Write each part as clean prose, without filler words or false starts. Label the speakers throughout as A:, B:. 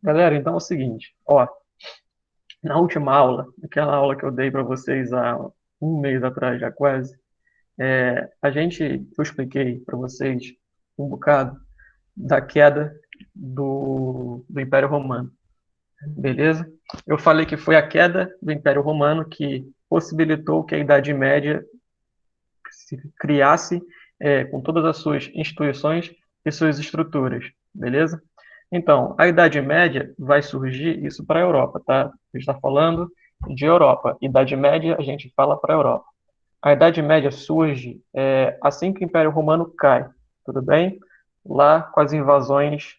A: Galera, então é o seguinte, ó, na última aula, aquela aula que eu dei para vocês há um mês atrás já quase, eu expliquei para vocês um bocado da queda do Império Romano, beleza? Eu falei que foi a queda do Império Romano que possibilitou que a Idade Média se criasse com todas as suas instituições e suas estruturas, beleza? Então, a Idade Média vai surgir isso para a Europa, tá? A gente está falando de Europa. Idade Média, a gente fala para a Europa. A Idade Média surge assim que o Império Romano cai, tudo bem? Lá com as invasões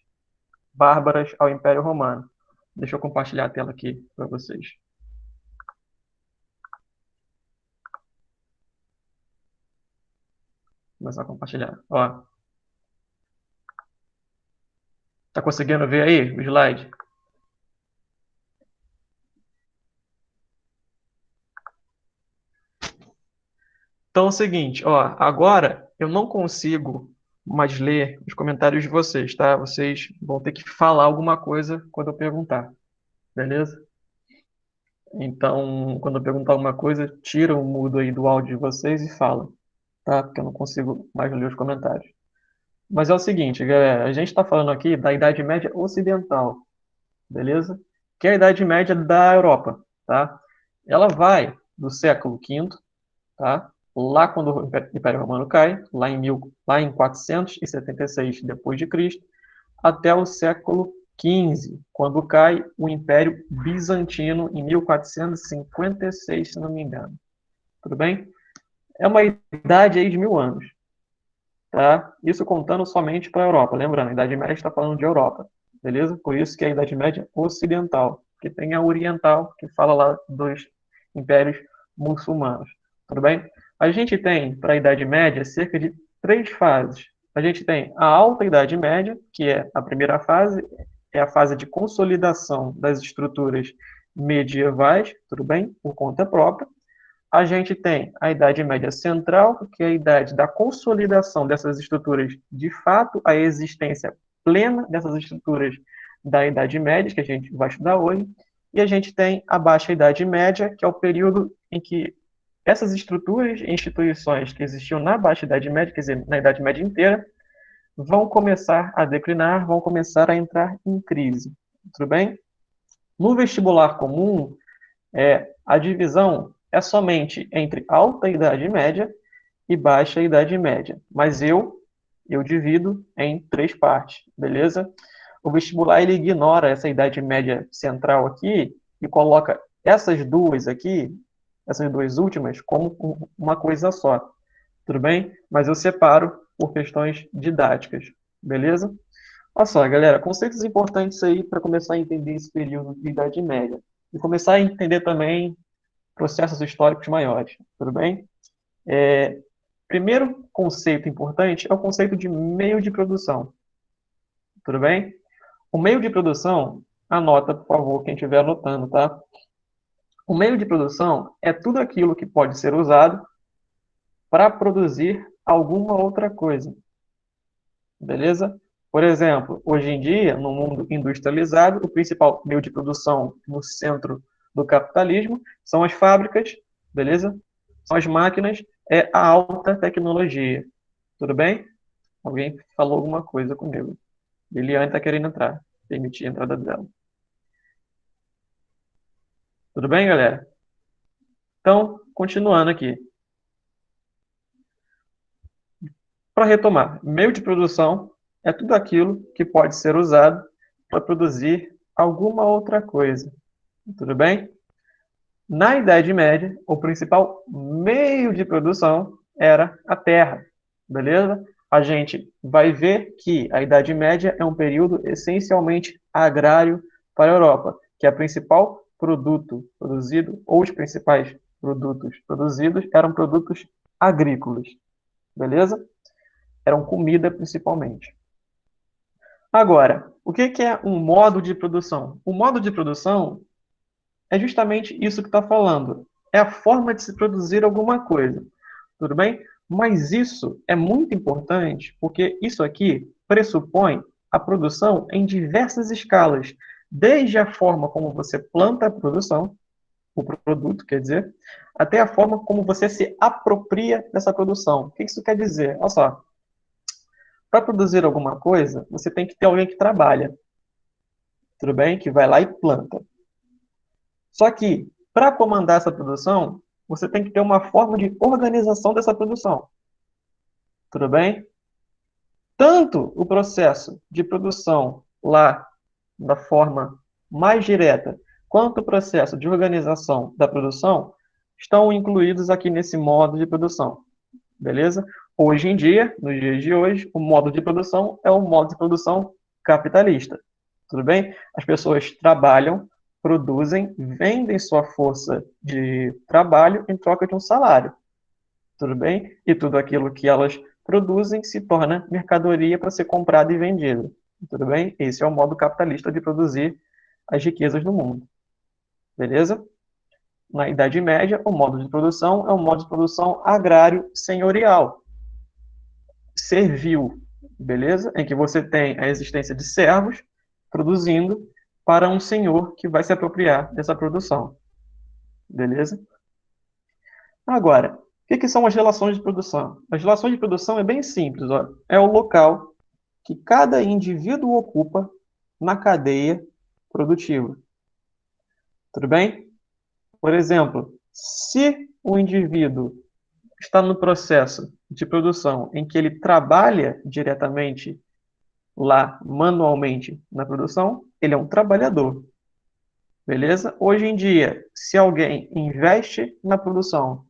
A: bárbaras ao Império Romano. Deixa eu compartilhar a tela aqui para vocês. Vou começar a compartilhar. Ó, tá conseguindo ver aí o slide? Então é o seguinte, ó, agora eu não consigo mais ler os comentários de vocês, tá? Vocês vão ter que falar alguma coisa quando eu perguntar, beleza? Então, quando eu perguntar alguma coisa, tira o mudo aí do áudio de vocês e fala, tá? Porque eu não consigo mais ler os comentários. Mas é o seguinte, galera, a gente está falando aqui da Idade Média Ocidental, beleza? Que é a Idade Média da Europa, tá? Ela vai do século V, tá? Lá quando o Império Romano cai, lá em 476 depois de Cristo, até o século XV, quando cai o Império Bizantino em 1456, se não me engano. Tudo bem? É uma idade aí de 1000 anos, tá? Isso contando somente para a Europa. Lembrando, a Idade Média está falando de Europa, beleza? Por isso que é a Idade Média Ocidental, que tem a Oriental, que fala lá dos impérios muçulmanos. Tudo bem? A gente tem, para a Idade Média, cerca de três fases. A gente tem a Alta Idade Média, que é a primeira fase, é a fase de consolidação das estruturas medievais, tudo bem? Por conta própria. A gente tem a Idade Média Central, que é a idade da consolidação dessas estruturas, de fato, a existência plena dessas estruturas da Idade Média, que a gente vai estudar hoje. E a gente tem a Baixa Idade Média, que é o período em que essas estruturas e instituições que existiam na Baixa Idade Média, quer dizer, na Idade Média inteira, vão começar a declinar, vão começar a entrar em crise. Tudo bem? No vestibular comum, a divisão é somente entre alta Idade Média e baixa Idade Média. Mas eu divido em três partes, beleza? O vestibular ele ignora essa Idade Média central aqui e coloca essas duas aqui, essas duas últimas, como uma coisa só, tudo bem? Mas eu separo por questões didáticas, beleza? Olha só, galera, conceitos importantes aí para começar a entender esse período de Idade Média. E começar a entender também processos históricos maiores, tudo bem? Primeiro conceito importante é o conceito de meio de produção, tudo bem? O meio de produção, anota, por favor, quem estiver anotando, tá? O meio de produção é tudo aquilo que pode ser usado para produzir alguma outra coisa, beleza? Por exemplo, hoje em dia, no mundo industrializado, o principal meio de produção no centro do capitalismo são as fábricas, beleza? São as máquinas, é a alta tecnologia. Tudo bem? Alguém falou alguma coisa comigo. Liliane está querendo entrar. Permitir a entrada dela. Tudo bem, galera? Então, continuando aqui. Para retomar, meio de produção é tudo aquilo que pode ser usado para produzir alguma outra coisa. Tudo bem? Na Idade Média, o principal meio de produção era a terra. Beleza? A gente vai ver que a Idade Média é um período essencialmente agrário para a Europa, que é o principal produto produzido, ou os principais produtos produzidos, eram produtos agrícolas. Beleza? Eram comida principalmente. Agora, o que é um modo de produção? O modo de produção é justamente isso que está falando. É a forma de se produzir alguma coisa. Tudo bem? Mas isso é muito importante porque isso aqui pressupõe a produção em diversas escalas, Desde a forma como você planta a produção, o produto, quer dizer, até a forma como você se apropria dessa produção. O que isso quer dizer? Olha só, para produzir alguma coisa, você tem que ter alguém que trabalha, tudo bem? Que vai lá e planta. Só que, para comandar essa produção, você tem que ter uma forma de organização dessa produção, tudo bem? Tanto o processo de produção lá, da forma mais direta, quanto o processo de organização da produção, estão incluídos aqui nesse modo de produção, beleza? Hoje em dia, nos dias de hoje, o modo de produção é o modo de produção capitalista, tudo bem? As pessoas trabalham, produzem, vendem sua força de trabalho em troca de um salário, tudo bem? E tudo aquilo que elas produzem se torna mercadoria para ser comprada e vendida, tudo bem? Esse é o modo capitalista de produzir as riquezas do mundo, beleza? Na Idade Média, o modo de produção é um modo de produção agrário senhorial, servil, beleza? Em que você tem a existência de servos produzindo para um senhor que vai se apropriar dessa produção, beleza? Agora, o que são as relações de produção? As relações de produção é bem simples, ó. É o local que cada indivíduo ocupa na cadeia produtiva. Tudo bem? Por exemplo, se o indivíduo está no processo de produção em que ele trabalha diretamente lá manualmente na produção, ele é um trabalhador. Beleza? Hoje em dia, se alguém investe na produção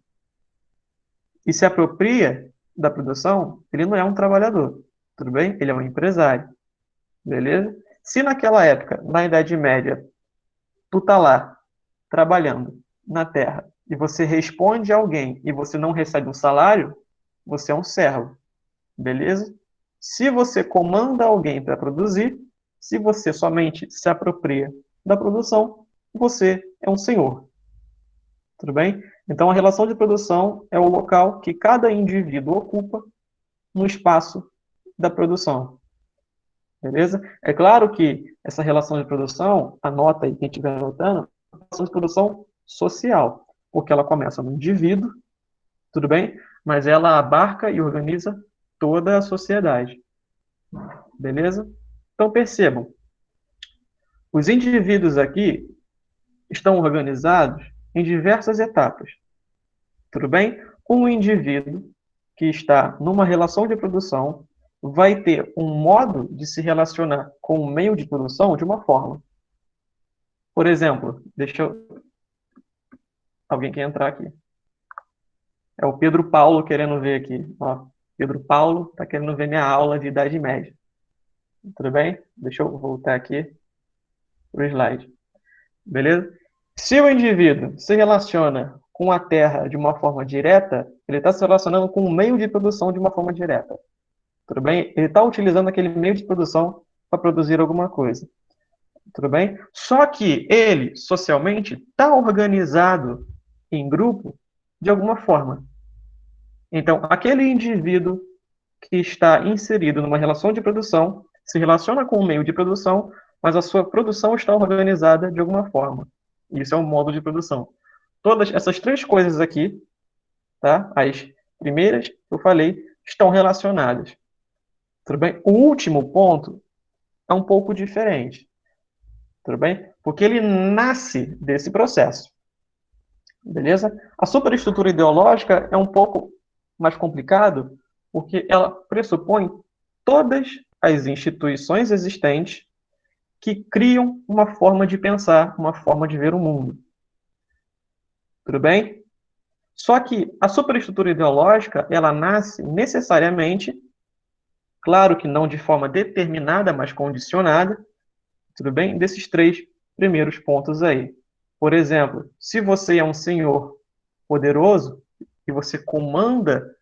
A: e se apropria da produção, ele não é um trabalhador, tudo bem? Ele é um empresário, beleza? Se naquela época, na Idade Média, tu tá lá trabalhando na terra e você responde a alguém e você não recebe um salário, você é um servo, beleza? Se você comanda alguém para produzir, se você somente se apropria da produção, você é um senhor. Tudo bem? Então, a relação de produção é o local que cada indivíduo ocupa no espaço da produção. Beleza? É claro que essa relação de produção, anota aí quem estiver anotando, é uma relação de produção social, porque ela começa no indivíduo, tudo bem? Mas ela abarca e organiza toda a sociedade. Beleza? Então, percebam, os indivíduos aqui estão organizados em diversas etapas. Tudo bem? Um indivíduo que está numa relação de produção vai ter um modo de se relacionar com o meio de produção de uma forma. Por exemplo, deixa eu... Alguém quer entrar aqui. É o Pedro Paulo querendo ver aqui. Ó, Pedro Paulo está querendo ver minha aula de Idade Média. Tudo bem? Deixa eu voltar aqui para o slide. Beleza? Se o indivíduo se relaciona com a terra de uma forma direta, ele está se relacionando com o meio de produção de uma forma direta. Tudo bem? Ele está utilizando aquele meio de produção para produzir alguma coisa. Tudo bem? Só que ele, socialmente, está organizado em grupo de alguma forma. Então, aquele indivíduo que está inserido numa relação de produção se relaciona com o meio de produção, mas a sua produção está organizada de alguma forma. Isso é um modo de produção. Todas essas três coisas aqui, tá? As primeiras que eu falei, estão relacionadas. Tudo bem? O último ponto é um pouco diferente. Tudo bem? Porque ele nasce desse processo. Beleza? A superestrutura ideológica é um pouco mais complicado, porque ela pressupõe todas as instituições existentes que criam uma forma de pensar, uma forma de ver o mundo. Tudo bem? Só que a superestrutura ideológica, ela nasce necessariamente, claro que não de forma determinada, mas condicionada, tudo bem? Desses três primeiros pontos aí. Por exemplo, se você é um senhor poderoso e você comanda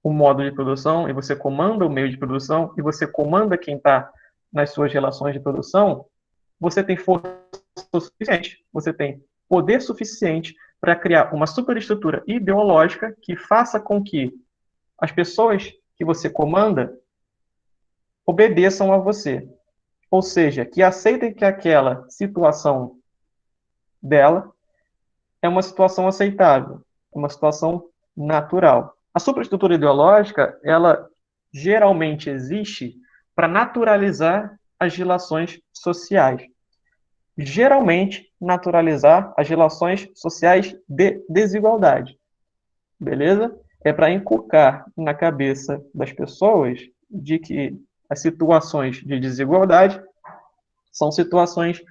A: o modo de produção, e você comanda o meio de produção, e você comanda quem está nas suas relações de produção, você tem força suficiente, você tem poder suficiente para criar uma superestrutura ideológica que faça com que as pessoas que você comanda obedeçam a você. ou seja, que aceitem que aquela situação dela é uma situação aceitável, uma situação natural. A superestrutura ideológica, ela geralmente existe para naturalizar as relações sociais. Geralmente, naturalizar as relações sociais de desigualdade. Beleza? É para inculcar na cabeça das pessoas de que as situações de desigualdade são situações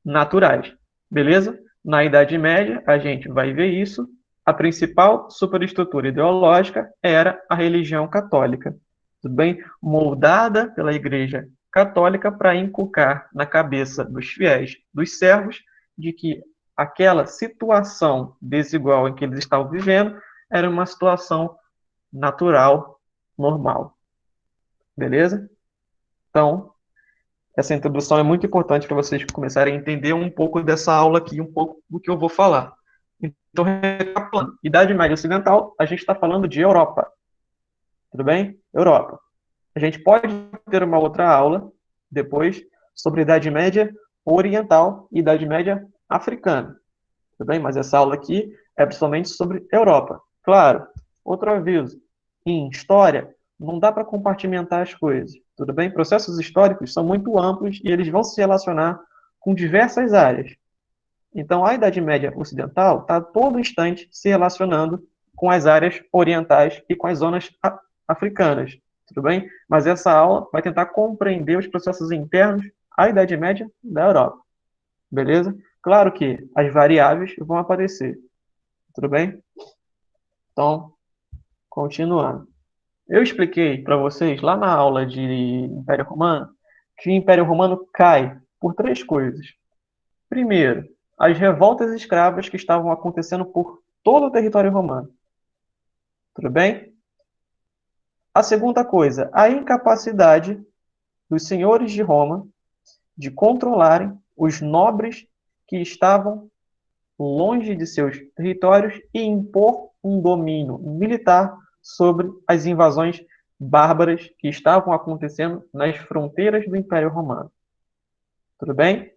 A: naturais. Beleza? Na Idade Média, a gente vai ver isso. A principal superestrutura ideológica era a religião católica. Tudo bem? Moldada pela Igreja Católica para inculcar na cabeça dos fiéis, dos servos, de que aquela situação desigual em que eles estavam vivendo era uma situação natural, normal. Beleza? Então, essa introdução é muito importante para vocês começarem a entender um pouco dessa aula aqui, um pouco do que eu vou falar. Então, recapitulando, Idade Média Ocidental, a gente está falando de Europa. Tudo bem? Europa. A gente pode ter uma outra aula depois sobre Idade Média Oriental e Idade Média Africana. Tudo bem? Mas essa aula aqui é principalmente sobre Europa. Claro, outro aviso. Em história, não dá para compartimentar as coisas. Tudo bem? Processos históricos são muito amplos e eles vão se relacionar com diversas áreas. Então, a Idade Média Ocidental está a todo instante se relacionando com as áreas orientais e com as zonas africanas. Tudo bem? Mas essa aula vai tentar compreender os processos internos à Idade Média da Europa. Beleza? Claro que as variáveis vão aparecer. Tudo bem? Então, continuando. Eu expliquei para vocês lá na aula de Império Romano que o Império Romano cai por três coisas. Primeiro, as revoltas escravas que estavam acontecendo por todo o território romano. Tudo bem? A segunda coisa, a incapacidade dos senhores de Roma de controlarem os nobres que estavam longe de seus territórios e impor um domínio militar sobre as invasões bárbaras que estavam acontecendo nas fronteiras do Império Romano. Tudo bem?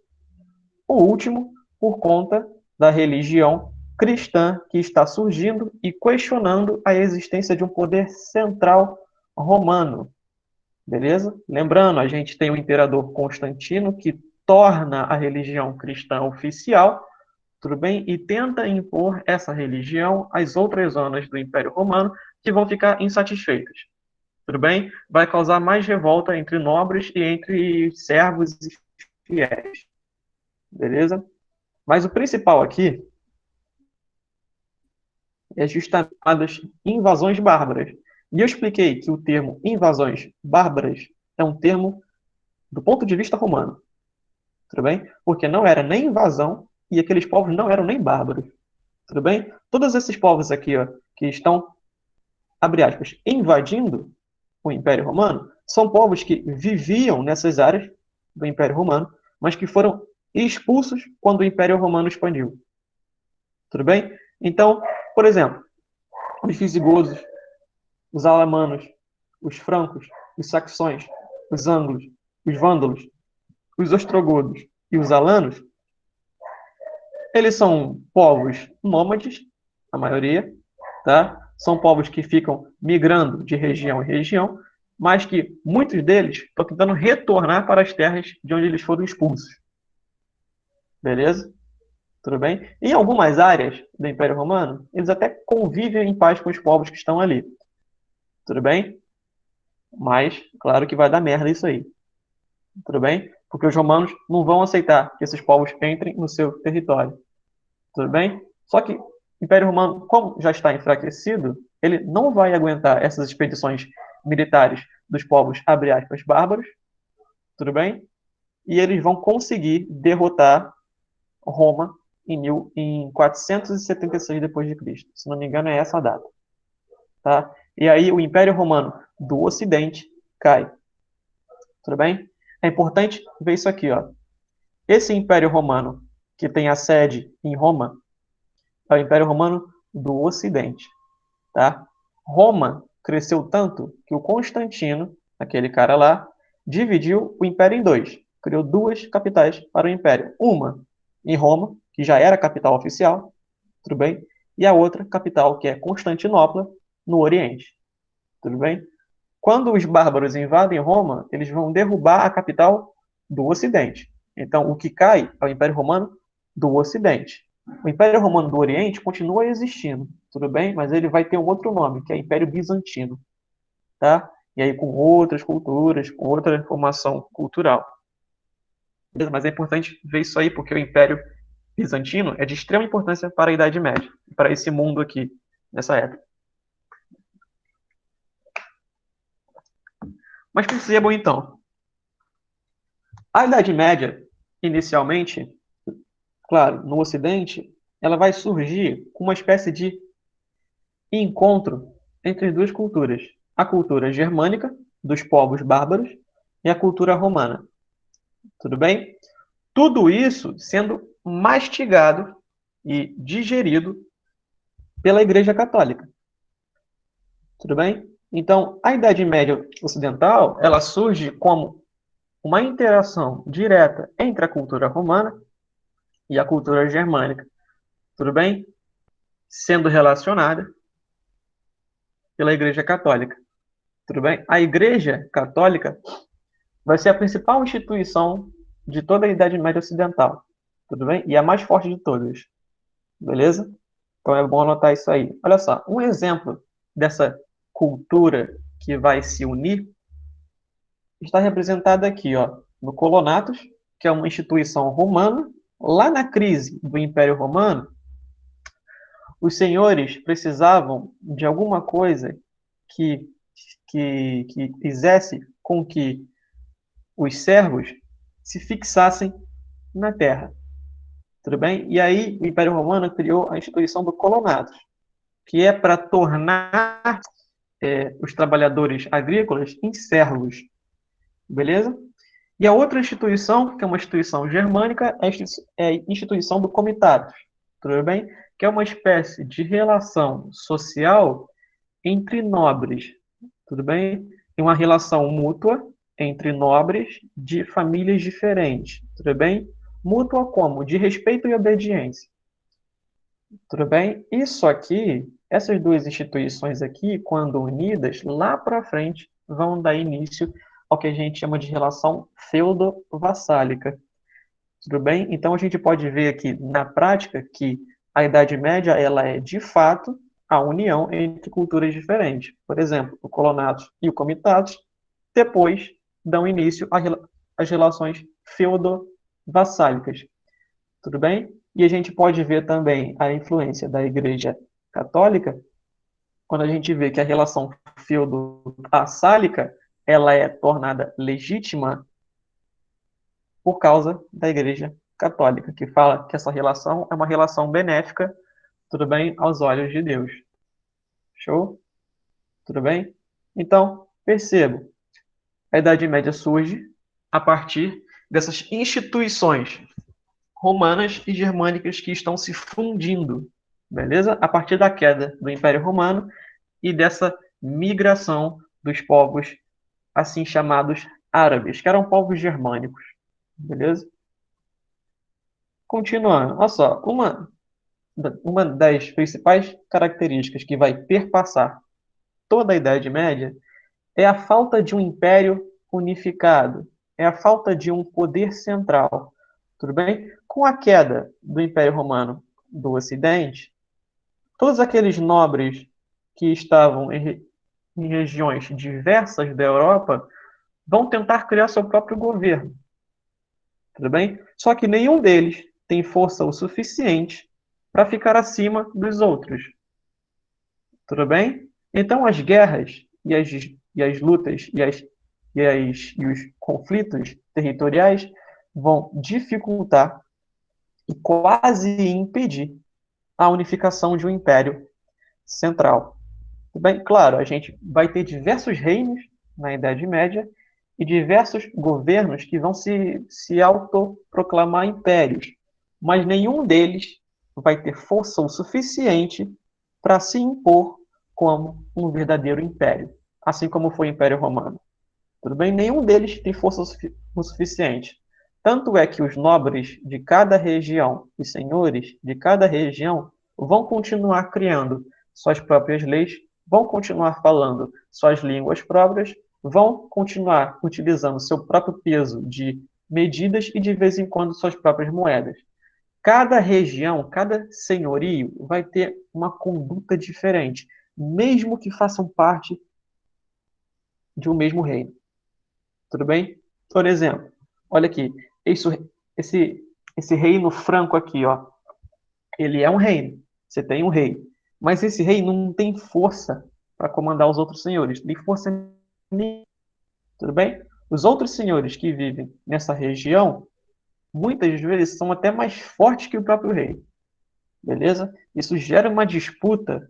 A: O último, por conta da religião cristã que está surgindo e questionando a existência de um poder central romano. Beleza? Lembrando, a gente tem o imperador Constantino que torna a religião cristã oficial, tudo bem? E tenta impor essa religião às outras zonas do Império Romano que vão ficar insatisfeitas. Tudo bem? Vai causar mais revolta entre nobres e entre servos e fiéis. Beleza? Mas o principal aqui é justamente as invasões bárbaras. E eu expliquei que o termo invasões bárbaras é um termo do ponto de vista romano. Tudo bem? Porque não era nem invasão e aqueles povos não eram nem bárbaros. Tudo bem? Todos esses povos aqui, ó, que estão, abre aspas, invadindo o Império Romano, são povos que viviam nessas áreas do Império Romano, mas que foram expulsos quando o Império Romano expandiu. Tudo bem? Então, por exemplo, os visigodos, os alamanos, os francos, os saxões, os ângulos, os vândalos, os ostrogodos e os alanos, eles são povos nômades, a maioria, tá? São povos que ficam migrando de região em região, mas que muitos deles estão tentando retornar para as terras de onde eles foram expulsos. Beleza? Tudo bem? Em algumas áreas do Império Romano, eles até convivem em paz com os povos que estão ali. Tudo bem? Mas, claro que vai dar merda isso aí. Tudo bem? Porque os romanos não vão aceitar que esses povos entrem no seu território. Tudo bem? Só que o Império Romano, como já está enfraquecido, ele não vai aguentar essas expedições militares dos povos, abre aspas, bárbaros. Tudo bem? E eles vão conseguir derrotar Roma em 476 depois de Cristo. Se não me engano, é essa a data. Tá? E aí o Império Romano do Ocidente cai. Tudo bem? É importante ver isso aqui, ó. Esse Império Romano que tem a sede em Roma é o Império Romano do Ocidente, tá? Roma cresceu tanto que o Constantino, aquele cara lá, dividiu o Império em dois. criou duas capitais para o Império. Uma em Roma, que já era a capital oficial, tudo bem? E a outra capital, que é Constantinopla, no Oriente, tudo bem? Quando os bárbaros invadem Roma, eles vão derrubar a capital do Ocidente. Então, o que cai é o Império Romano do Ocidente. O Império Romano do Oriente continua existindo, tudo bem? Mas ele vai ter um outro nome, que é Império Bizantino, tá? E aí com outras culturas, com outra formação cultural. Mas é importante ver isso aí, porque o Império Bizantino é de extrema importância para a Idade Média, para esse mundo aqui, nessa época. Mas percebam então, a Idade Média, inicialmente, claro, no Ocidente, ela vai surgir com uma espécie de encontro entre as duas culturas. A cultura germânica, dos povos bárbaros, e a cultura romana. Tudo bem? Tudo isso sendo mastigado e digerido pela Igreja Católica. Tudo bem? Então, a Idade Média Ocidental, ela surge como uma interação direta entre a cultura romana e a cultura germânica. Tudo bem? Sendo relacionada pela Igreja Católica. Tudo bem? A Igreja Católica vai ser a principal instituição de toda a Idade Média Ocidental. Tudo bem? E a mais forte de todas. Beleza? Então é bom anotar isso aí. Olha só, um exemplo dessa cultura que vai se unir está representado aqui, ó, no Colonatos, que é uma instituição romana. Lá na crise do Império Romano, os senhores precisavam de alguma coisa que, que fizesse com que os servos se fixassem na terra. Tudo bem? E aí o Império Romano criou a instituição do Colonatos, que é para tornar os trabalhadores agrícolas em servos. Beleza? E a outra instituição, que é uma instituição germânica, é a instituição do Comitatus. Tudo bem? Que é uma espécie de relação social entre nobres. Tudo bem? Tem uma relação mútua entre nobres de famílias diferentes. Tudo bem? Mútua como? De respeito e obediência. Tudo bem? Isso aqui, essas duas instituições aqui, quando unidas, lá para frente, vão dar início ao que a gente chama de relação feudo-vassálica. Tudo bem? Então a gente pode ver aqui na prática que a Idade Média ela é de fato a união entre culturas diferentes. Por exemplo, o Colonatos e o Comitatus depois dão início às relações feudo-vassálicas. Tudo bem? E a gente pode ver também a influência da Igreja Católica quando a gente vê que a relação feudo-vassálica ela é tornada legítima por causa da Igreja Católica, que fala que essa relação é uma relação benéfica, tudo bem, aos olhos de Deus. Show? Tudo bem? Então, percebo, a Idade Média surge a partir dessas instituições romanas e germânicas que estão se fundindo, beleza? A partir da queda do Império Romano e dessa migração dos povos assim chamados árabes, que eram povos germânicos, beleza? Continuando, olha só, uma das principais características que vai perpassar toda a Idade Média é a falta de um império unificado, é a falta de um poder central. Tudo bem? Com a queda do Império Romano do Ocidente, todos aqueles nobres que estavam em regiões diversas da Europa vão tentar criar seu próprio governo. Tudo bem? Só que nenhum deles tem força o suficiente para ficar acima dos outros. Tudo bem? Então as guerras e as lutas e os conflitos territoriais vão dificultar e quase impedir a unificação de um império central. Tudo bem? Claro, a gente vai ter diversos reinos na Idade Média e diversos governos que vão se autoproclamar impérios, mas nenhum deles vai ter força o suficiente para se impor como um verdadeiro império, assim como foi o Império Romano. Tudo bem? Nenhum deles tem força o suficiente. Tanto é que os nobres de cada região, os senhores de cada região, vão continuar criando suas próprias leis, vão continuar falando suas línguas próprias, vão continuar utilizando seu próprio peso de medidas e, de vez em quando, suas próprias moedas. Cada região, cada senhorio vai ter uma conduta diferente, mesmo que façam parte de um mesmo reino. Tudo bem? Por exemplo, olha aqui, isso, esse, esse reino franco aqui, ó, ele é um reino. Você tem um rei. Mas esse rei não tem força para comandar os outros senhores. Tem força nenhuma. Tudo bem? Os outros senhores que vivem nessa região, muitas vezes são até mais fortes que o próprio rei. Beleza? Isso gera uma disputa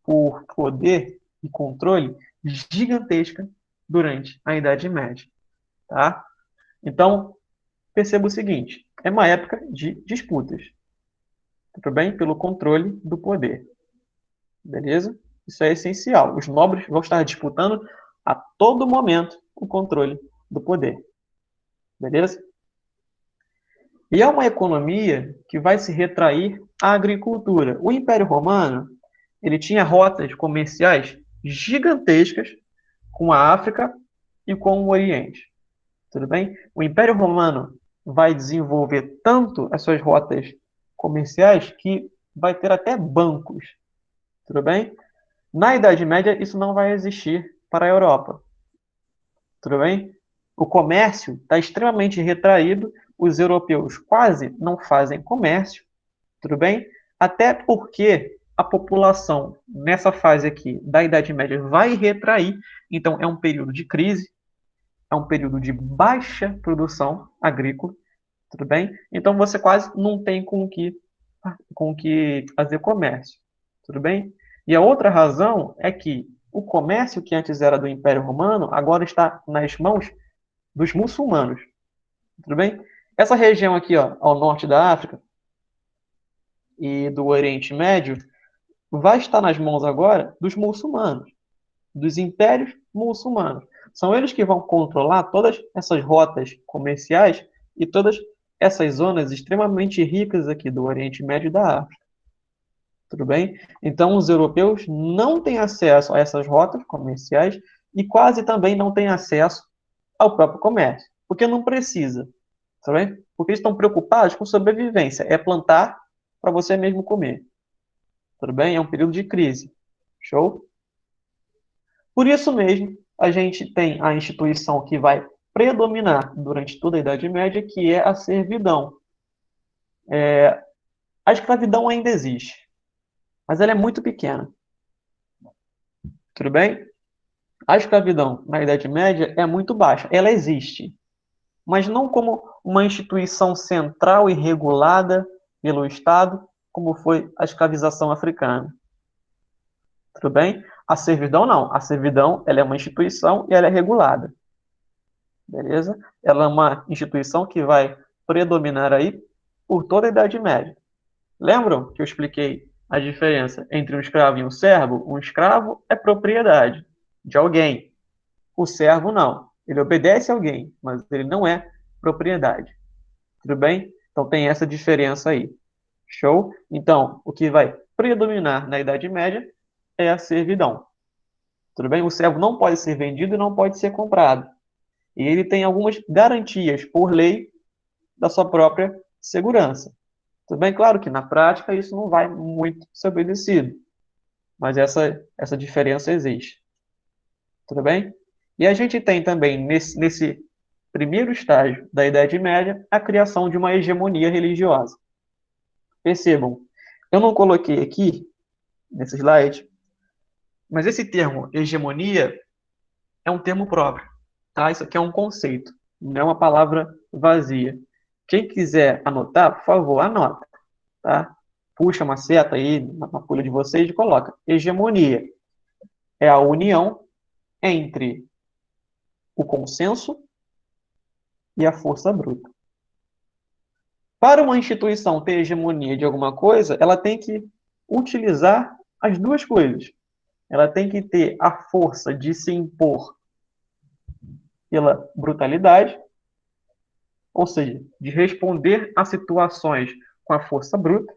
A: por poder e controle gigantesca durante a Idade Média. Tá? Então, perceba o seguinte: é uma época de disputas, tudo bem? Pelo controle do poder, beleza? Isso é essencial. Os nobres vão estar disputando a todo momento o controle do poder, beleza? E é uma economia que vai se retrair à agricultura. O Império Romano, ele tinha rotas comerciais gigantescas com a África e com o Oriente. Tudo bem? O Império Romano vai desenvolver tanto as suas rotas comerciais que vai ter até bancos. Tudo bem? Na Idade Média, isso não vai existir para a Europa. Tudo bem? O comércio está extremamente retraído, os europeus quase não fazem comércio, tudo bem? Até porque a população nessa fase aqui da Idade Média vai retrair, então é um período de crise, é um período de baixa produção agrícola, tudo bem? Então você quase não tem com que fazer comércio, tudo bem? E a outra razão é que o comércio que antes era do Império Romano agora está nas mãos dos muçulmanos, tudo bem? Essa região aqui, ó, ao norte da África e do Oriente Médio, vai estar nas mãos agora dos muçulmanos, dos impérios muçulmanos. São eles que vão controlar todas essas rotas comerciais e todas essas zonas extremamente ricas aqui do Oriente Médio e da África. Tudo bem? Então, os europeus não têm acesso a essas rotas comerciais e quase também não têm acesso ao próprio comércio, porque não precisa. Tá bem? Porque eles estão preocupados com sobrevivência. É plantar para você mesmo comer. Tudo bem? É um período de crise. Show? Por isso mesmo, a gente tem a instituição que vai predominar durante toda a Idade Média, que é a servidão. A escravidão ainda existe, mas ela é muito pequena. Tudo bem? A escravidão na Idade Média é muito baixa. Ela existe, mas não como uma instituição central e regulada pelo Estado, como foi a escravização africana. Tudo bem? A servidão não. A servidão ela é uma instituição e ela é regulada. Beleza? Ela é uma instituição que vai predominar aí por toda a Idade Média. Lembram que eu expliquei a diferença entre um escravo e um servo? Um escravo é propriedade de alguém. O servo não. Ele obedece a alguém, mas ele não é propriedade. Tudo bem? Então tem essa diferença aí. Show? Então, o que vai predominar na Idade Média é a servidão. Tudo bem? O servo não pode ser vendido e não pode ser comprado. E ele tem algumas garantias por lei da sua própria segurança. Tudo bem? Claro que na prática isso não vai muito ser obedecido, mas essa diferença existe. Tudo bem? E a gente tem também, nesse primeiro estágio da Idade Média, a criação de uma hegemonia religiosa. Percebam, eu não coloquei aqui, nesse slide, mas esse termo hegemonia é um termo próprio, tá? Isso aqui é um conceito, não é uma palavra vazia. Quem quiser anotar, por favor, anota, tá? Puxa uma seta aí na folha de vocês e coloca. Hegemonia é a união entre o consenso e a força bruta. Para uma instituição ter hegemonia de alguma coisa, ela tem que utilizar as duas coisas. Ela tem que ter a força de se impor pela brutalidade, ou seja, de responder a situações com a força bruta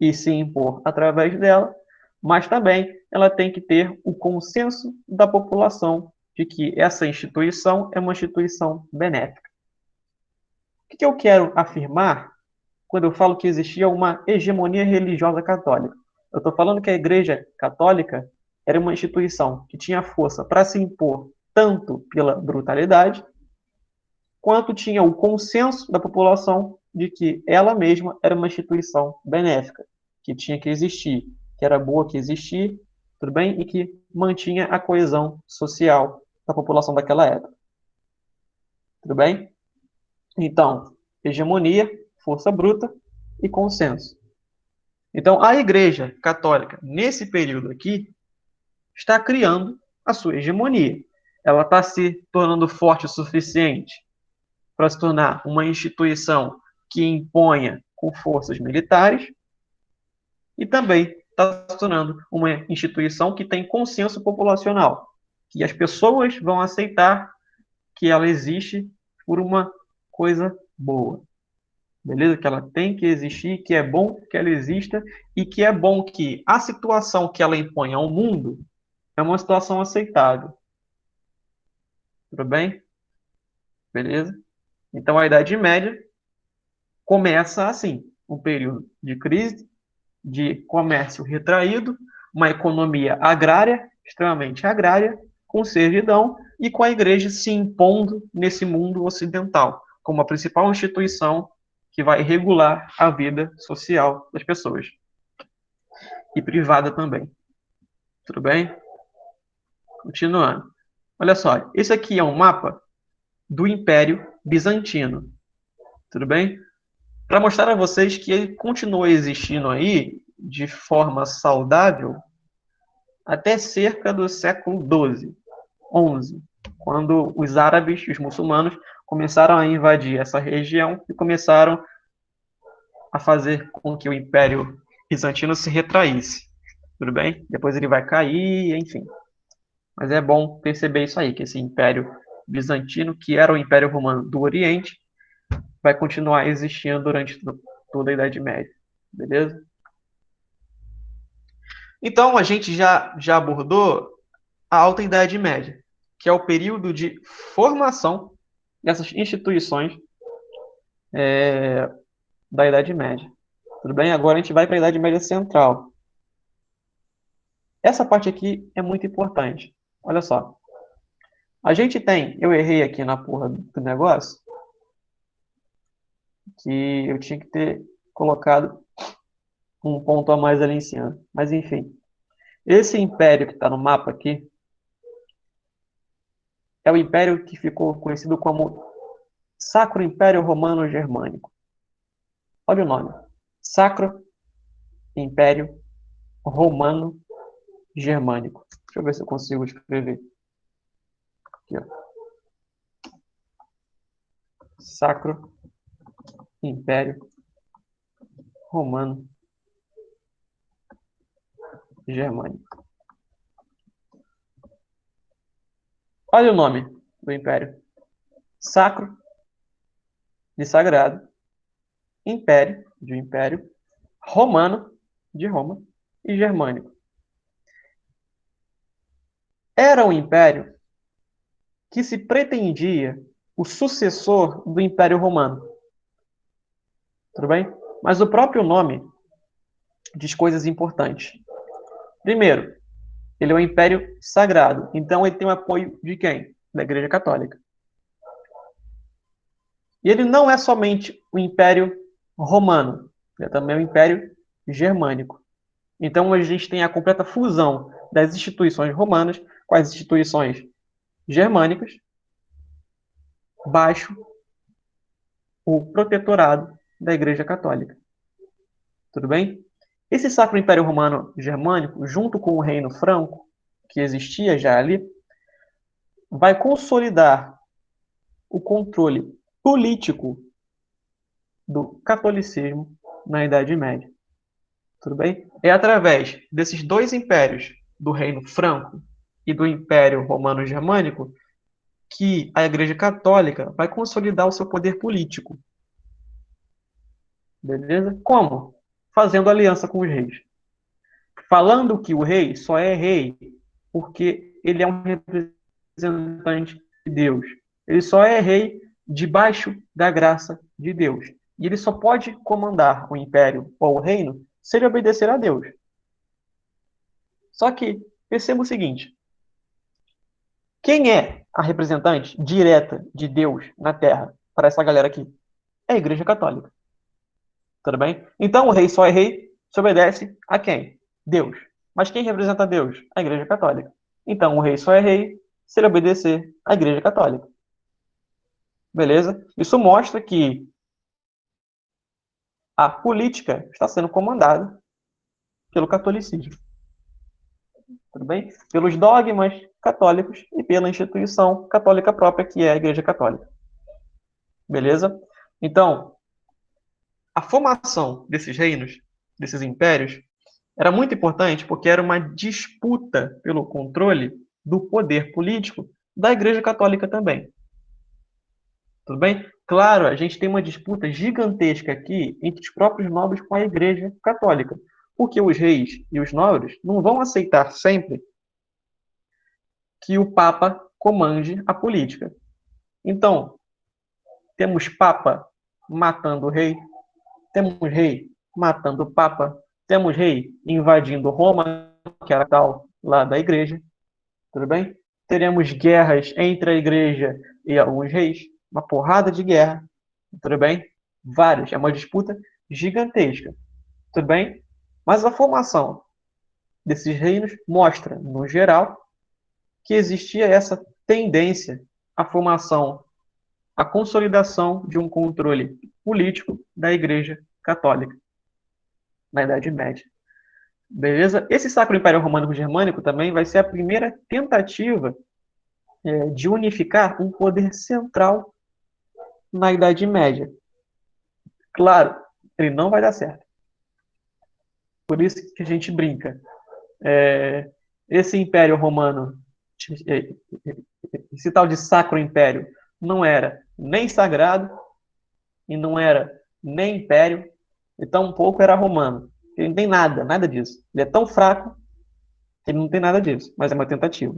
A: e se impor através dela, mas também ela tem que ter o consenso da população de que essa instituição é uma instituição benéfica. O que eu quero afirmar quando eu falo que existia uma hegemonia religiosa católica? Eu estou falando que a Igreja Católica era uma instituição que tinha força para se impor tanto pela brutalidade, quanto tinha o consenso da população de que ela mesma era uma instituição benéfica, que tinha que existir, que era boa que existir, tudo bem? E que mantinha a coesão social da população daquela época. Tudo bem? Então, hegemonia, força bruta e consenso. Então, a Igreja Católica, nesse período aqui, está criando a sua hegemonia. Ela está se tornando forte o suficiente para se tornar uma instituição que imponha com forças militares e também está se tornando uma instituição que tem consenso populacional, que as pessoas vão aceitar que ela existe por uma coisa boa. Beleza? Que ela tem que existir, que é bom que ela exista e que é bom que a situação que ela impõe ao mundo é uma situação aceitável. Tudo bem? Beleza? Então a Idade Média começa assim, um período de crise, de comércio retraído, uma economia agrária, extremamente agrária, com servidão e com a igreja se impondo nesse mundo ocidental, como a principal instituição que vai regular a vida social das pessoas. E privada também. Tudo bem? Continuando. Olha só, esse aqui é um mapa do Império Bizantino. Tudo bem? Para mostrar a vocês que ele continua existindo aí de forma saudável até cerca do século XII, XI, quando os árabes, os muçulmanos, começaram a invadir essa região e começaram a fazer com que o Império Bizantino se retraísse. Tudo bem? Depois ele vai cair, enfim. Mas é bom perceber isso aí, que esse Império Bizantino, que era o Império Romano do Oriente, vai continuar existindo durante toda a Idade Média. Beleza? Então, a gente já abordou a Alta Idade Média, que é o período de formação dessas instituições da Idade Média. Tudo bem? Agora a gente vai para a Idade Média Central. Essa parte aqui é muito importante. Olha só. A gente tem, eu errei aqui na porra do negócio, que eu tinha que ter colocado um ponto a mais ali em cima. Mas enfim. Esse império que está no mapa aqui é o império que ficou conhecido como Sacro Império Romano Germânico. Olha o nome. Sacro Império Romano Germânico. Deixa eu ver se eu consigo escrever. Aqui, ó. Sacro Império Romano Germânico. Olha o nome do império. Sacro, de sagrado, império, de império, romano, de Roma, e germânico. Era um império que se pretendia o sucessor do Império Romano. Tudo bem? Mas o próprio nome diz coisas importantes. Primeiro, ele é um império sagrado. Então ele tem o apoio de quem? Da Igreja Católica. E ele não é somente o Império Romano, ele é também o Império Germânico. Então a gente tem a completa fusão das instituições romanas com as instituições germânicas, baixo o protetorado da Igreja Católica. Tudo bem? Esse Sacro Império Romano Germânico, junto com o Reino Franco, que existia já ali, vai consolidar o controle político do catolicismo na Idade Média. Tudo bem? É através desses dois impérios, do Reino Franco e do Império Romano Germânico, que a Igreja Católica vai consolidar o seu poder político. Beleza? Como? Fazendo aliança com os reis. Falando que o rei só é rei porque ele é um representante de Deus. Ele só é rei debaixo da graça de Deus. E ele só pode comandar o império ou o reino se ele obedecer a Deus. Só que perceba o seguinte: quem é a representante direta de Deus na Terra para essa galera aqui? É a Igreja Católica. Tudo bem? Então o rei só é rei se obedece a quem? Deus. Mas quem representa Deus? A Igreja Católica. Então o rei só é rei se ele obedecer à Igreja Católica. Beleza? Isso mostra que a política está sendo comandada pelo catolicismo. Tudo bem? Pelos dogmas católicos e pela instituição católica própria, que é a Igreja Católica. Beleza? Então, a formação desses reinos, desses impérios, era muito importante porque era uma disputa pelo controle do poder político da Igreja Católica também. Tudo bem? Claro, a gente tem uma disputa gigantesca aqui entre os próprios nobres com a Igreja Católica, porque os reis e os nobres não vão aceitar sempre que o Papa comande a política. Então, temos Papa matando o rei, temos rei matando o Papa, temos rei invadindo Roma, que era tal lá da igreja, tudo bem? Teremos guerras entre a igreja e alguns reis, uma porrada de guerra, tudo bem? Várias, é uma disputa gigantesca, tudo bem? Mas a formação desses reinos mostra, no geral, que existia essa tendência à formação, à consolidação de um controle político da Igreja Católica na Idade Média. Beleza? Esse Sacro Império Romano Germânico também vai ser a primeira tentativa de unificar um poder central na Idade Média. Claro, ele não vai dar certo. Por isso que a gente brinca. Esse Império Romano, esse tal de Sacro Império, não era nem sagrado e não era nem império, e tampouco era romano. Ele não tem nada, nada disso. Ele é tão fraco que ele não tem nada disso, mas é uma tentativa.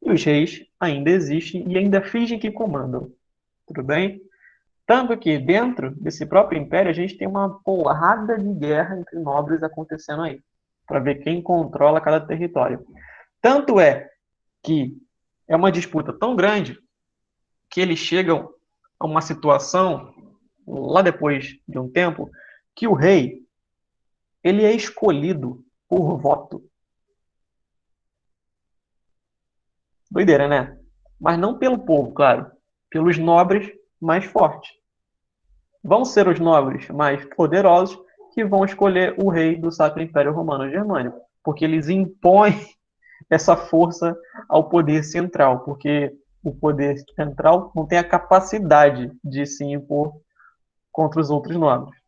A: E os reis ainda existem e ainda fingem que comandam. Tudo bem? Tanto que dentro desse próprio império a gente tem uma porrada de guerra entre nobres acontecendo aí, para ver quem controla cada território. Tanto é que é uma disputa tão grande que eles chegam a uma situação, lá depois de um tempo, que o rei ele é escolhido por voto. Doideira, né? Mas não pelo povo, claro. Pelos nobres mais fortes. Vão ser os nobres mais poderosos que vão escolher o rei do Sacro Império Romano Germânico. Porque eles impõem essa força ao poder central. Porque o poder central não tem a capacidade de se impor contra os outros nobres.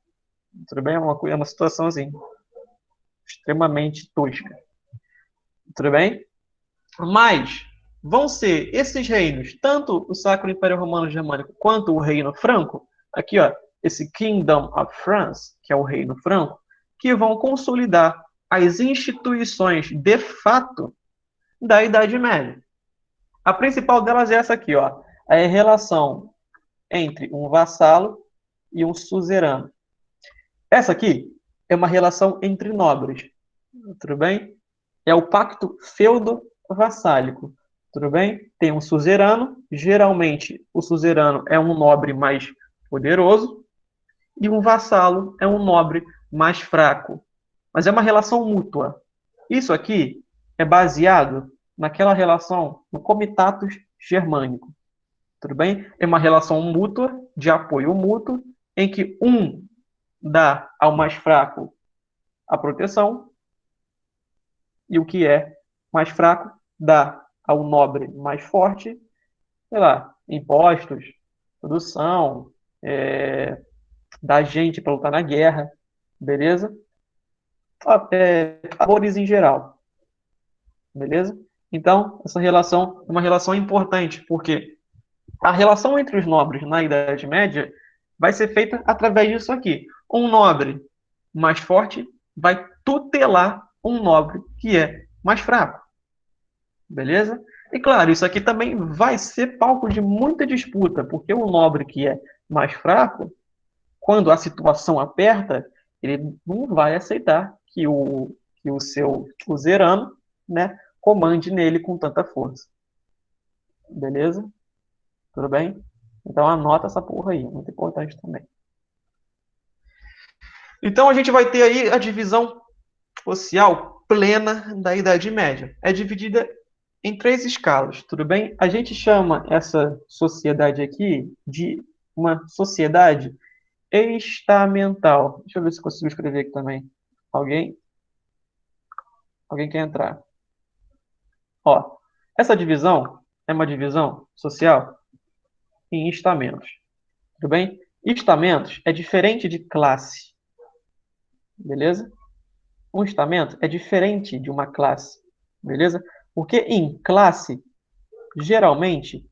A: Tudo bem? É uma situação assim, extremamente tosca. Tudo bem? Mas vão ser esses reinos, tanto o Sacro Império Romano Germânico quanto o Reino Franco, aqui ó, esse Kingdom of France, que é o Reino Franco, que vão consolidar as instituições de fato da Idade Média. A principal delas é essa aqui, ó, a relação entre um vassalo e um suzerano. Essa aqui é uma relação entre nobres, tudo bem? É o pacto feudo-vassálico. Tudo bem? Tem um suzerano, geralmente o suzerano é um nobre mais poderoso, e um vassalo é um nobre mais fraco. Mas é uma relação mútua. Isso aqui é baseado naquela relação no comitatus germânico. Tudo bem? É uma relação mútua, de apoio mútuo, em que um dá ao mais fraco a proteção e o que é mais fraco dá ao nobre mais forte, sei lá, impostos, produção, dá gente para lutar na guerra, beleza? Favores em geral, beleza? Então, essa relação é uma relação importante, porque A relação entre os nobres na Idade Média vai ser feita através disso aqui. Um nobre mais forte vai tutelar um nobre que é mais fraco. Beleza? E claro, isso aqui também vai ser palco de muita disputa, porque o nobre que é mais fraco, quando a situação aperta, ele não vai aceitar que o seu suzerano, né, comande nele com tanta força. Beleza? Tudo bem? Então anota essa porra aí, muito importante também. Então a gente vai ter aí a divisão social plena da Idade Média. É dividida em três escalas, tudo bem? A gente chama essa sociedade aqui de uma sociedade estamental. Deixa eu ver se consigo escrever aqui também. Alguém? Alguém quer entrar? Ó, essa divisão é uma divisão social em estamentos, tudo bem? Estamentos é diferente de classe, beleza? Um estamento é diferente de uma classe, beleza? Porque em classe, geralmente,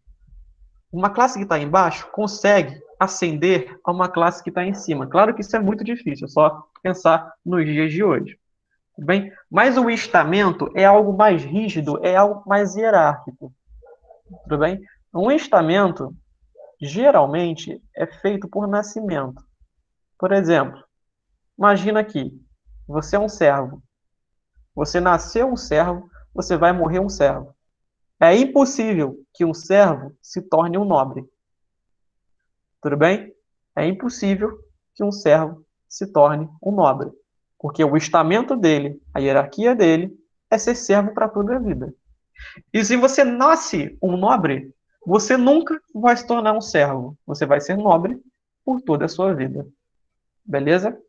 A: uma classe que está embaixo consegue ascender a uma classe que está em cima. Claro que isso é muito difícil, é só pensar nos dias de hoje. Tudo bem? Mas o estamento é algo mais rígido, é algo mais hierárquico. Tudo bem? Um estamento, geralmente, é feito por nascimento. Por exemplo, imagina aqui, você é um servo. Você nasceu um servo, você vai morrer um servo. É impossível que um servo se torne um nobre. Tudo bem? É impossível que um servo se torne um nobre. Porque o estamento dele, a hierarquia dele, é ser servo para toda a vida. E se você nasce um nobre, você nunca vai se tornar um servo. Você vai ser nobre por toda a sua vida. Beleza?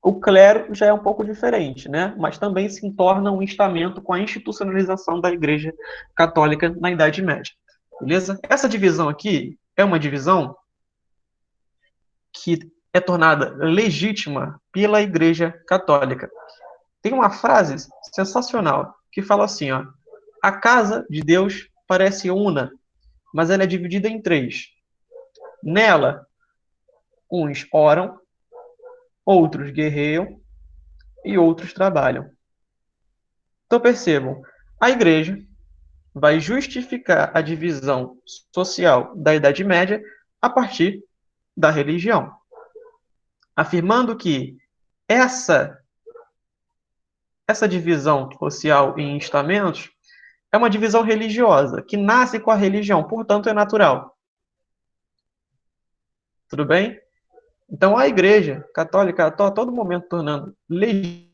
A: O clero já é um pouco diferente, né? Mas também se torna um estamento com a institucionalização da Igreja Católica na Idade Média. Beleza? Essa divisão aqui é uma divisão que é tornada legítima pela Igreja Católica. Tem uma frase sensacional que fala assim, ó: a casa de Deus parece una, mas ela é dividida em três. Nela, uns oram, outros guerreiam e outros trabalham. Então percebam, a igreja vai justificar a divisão social da Idade Média a partir da religião, afirmando que essa essa divisão social em estamentos é uma divisão religiosa, que nasce com a religião, portanto é natural. Tudo bem? Então a Igreja Católica está a todo momento tornando legítima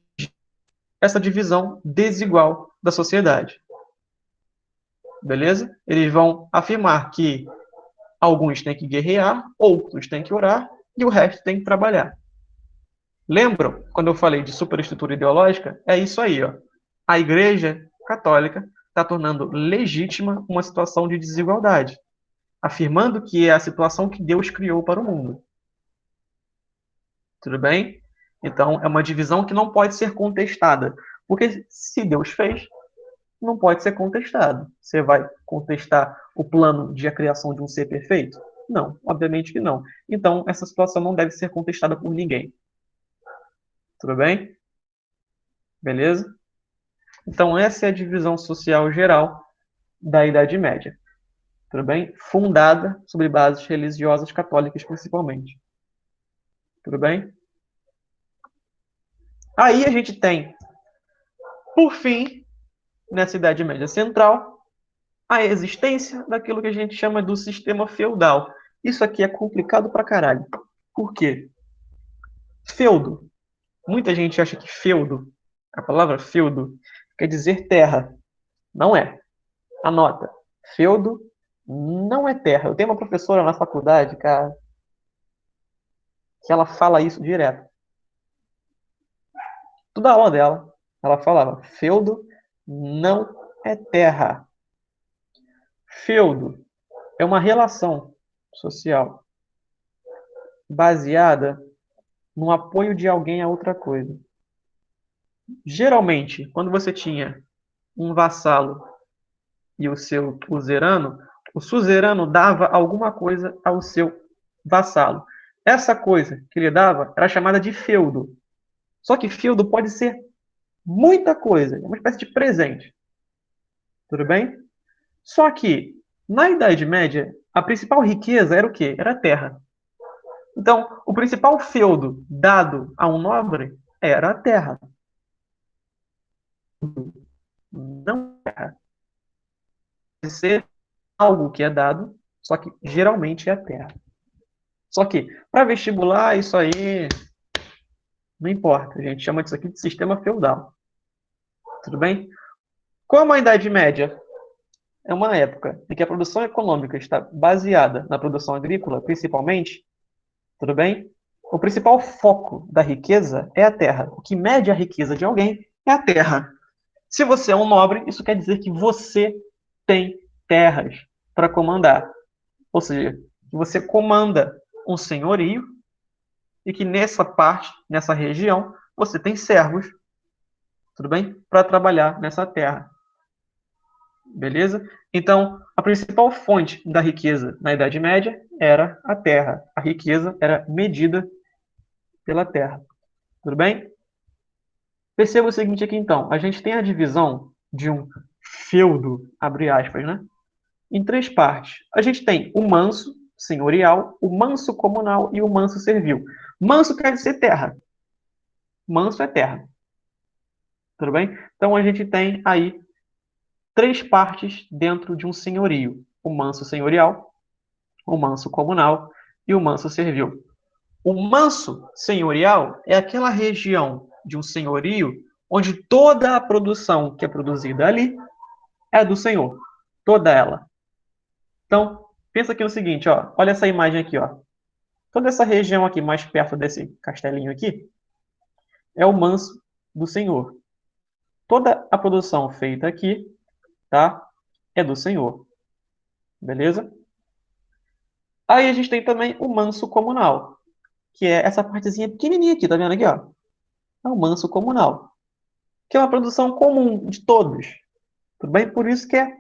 A: essa divisão desigual da sociedade. Beleza? Eles vão afirmar que alguns têm que guerrear, outros têm que orar e o resto tem que trabalhar. Lembram quando eu falei de superestrutura ideológica? É isso aí, ó. A Igreja Católica está tornando legítima uma situação de desigualdade, afirmando que é a situação que Deus criou para o mundo. Tudo bem? Então, é uma divisão que não pode ser contestada, porque se Deus fez, não pode ser contestado. Você vai contestar o plano de a criação de um ser perfeito? Não, obviamente que não. Então, essa situação não deve ser contestada por ninguém. Tudo bem? Beleza? Então, essa é a divisão social geral da Idade Média. Tudo bem? Fundada sobre bases religiosas católicas, principalmente. Tudo bem? Aí a gente tem, por fim, nessa Idade Média Central, a existência daquilo que a gente chama do sistema feudal. Isso aqui é complicado pra caralho. Por quê? Feudo. Muita gente acha que feudo, a palavra feudo, quer dizer terra. Não é. Anota. Feudo não é terra. Eu tenho uma professora na faculdade, cara, que ela fala isso direto. Toda aula dela, ela falava: feudo não é terra. Feudo é uma relação social baseada no apoio de alguém a outra coisa. Geralmente, quando você tinha um vassalo e o seu suzerano, O suzerano dava alguma coisa ao seu vassalo. Essa coisa que ele dava era chamada de feudo. Só que feudo pode ser muita coisa, é uma espécie de presente. Tudo bem? Só que, na Idade Média, a principal riqueza era o quê? Era a terra. Então, o principal feudo dado a um nobre era a terra. Não terra. Pode ser algo que é dado, só que geralmente é a terra. Só que, para vestibular, isso aí não importa. A gente chama disso aqui de sistema feudal. Tudo bem? Como a Idade Média é uma época em que a produção econômica está baseada na produção agrícola, principalmente, tudo bem? O principal foco da riqueza é a terra. O que mede a riqueza de alguém é a terra. Se você é um nobre, isso quer dizer que você tem terras para comandar. Ou seja, que você comanda um senhorio e que nessa parte, nessa região, você tem servos, tudo bem? Para trabalhar nessa terra. Beleza? Então, a principal fonte da riqueza na Idade Média era a terra. A riqueza era medida pela terra. Tudo bem? Perceba o seguinte aqui, então. A gente tem a divisão de um feudo, abre aspas, né? Em três partes. A gente tem o manso senhorial, o manso comunal e o manso servil. Manso quer dizer terra. Manso é terra. Tudo bem? Então, a gente tem aí três partes dentro de um senhorio: o manso senhorial, o manso comunal e o manso servil. O manso senhorial é aquela região de um senhorio onde toda a produção que é produzida ali é do senhor, toda ela. Então, pensa aqui no seguinte, ó, olha essa imagem aqui, ó. Toda essa região aqui mais perto desse castelinho aqui é o manso do senhor. Toda a produção feita aqui, tá, é do senhor. Beleza? Aí a gente tem também o manso comunal, que é essa partezinha pequenininha aqui, tá vendo aqui, ó? É o manso comunal, que é uma produção comum de todos. Tudo bem? Por isso que é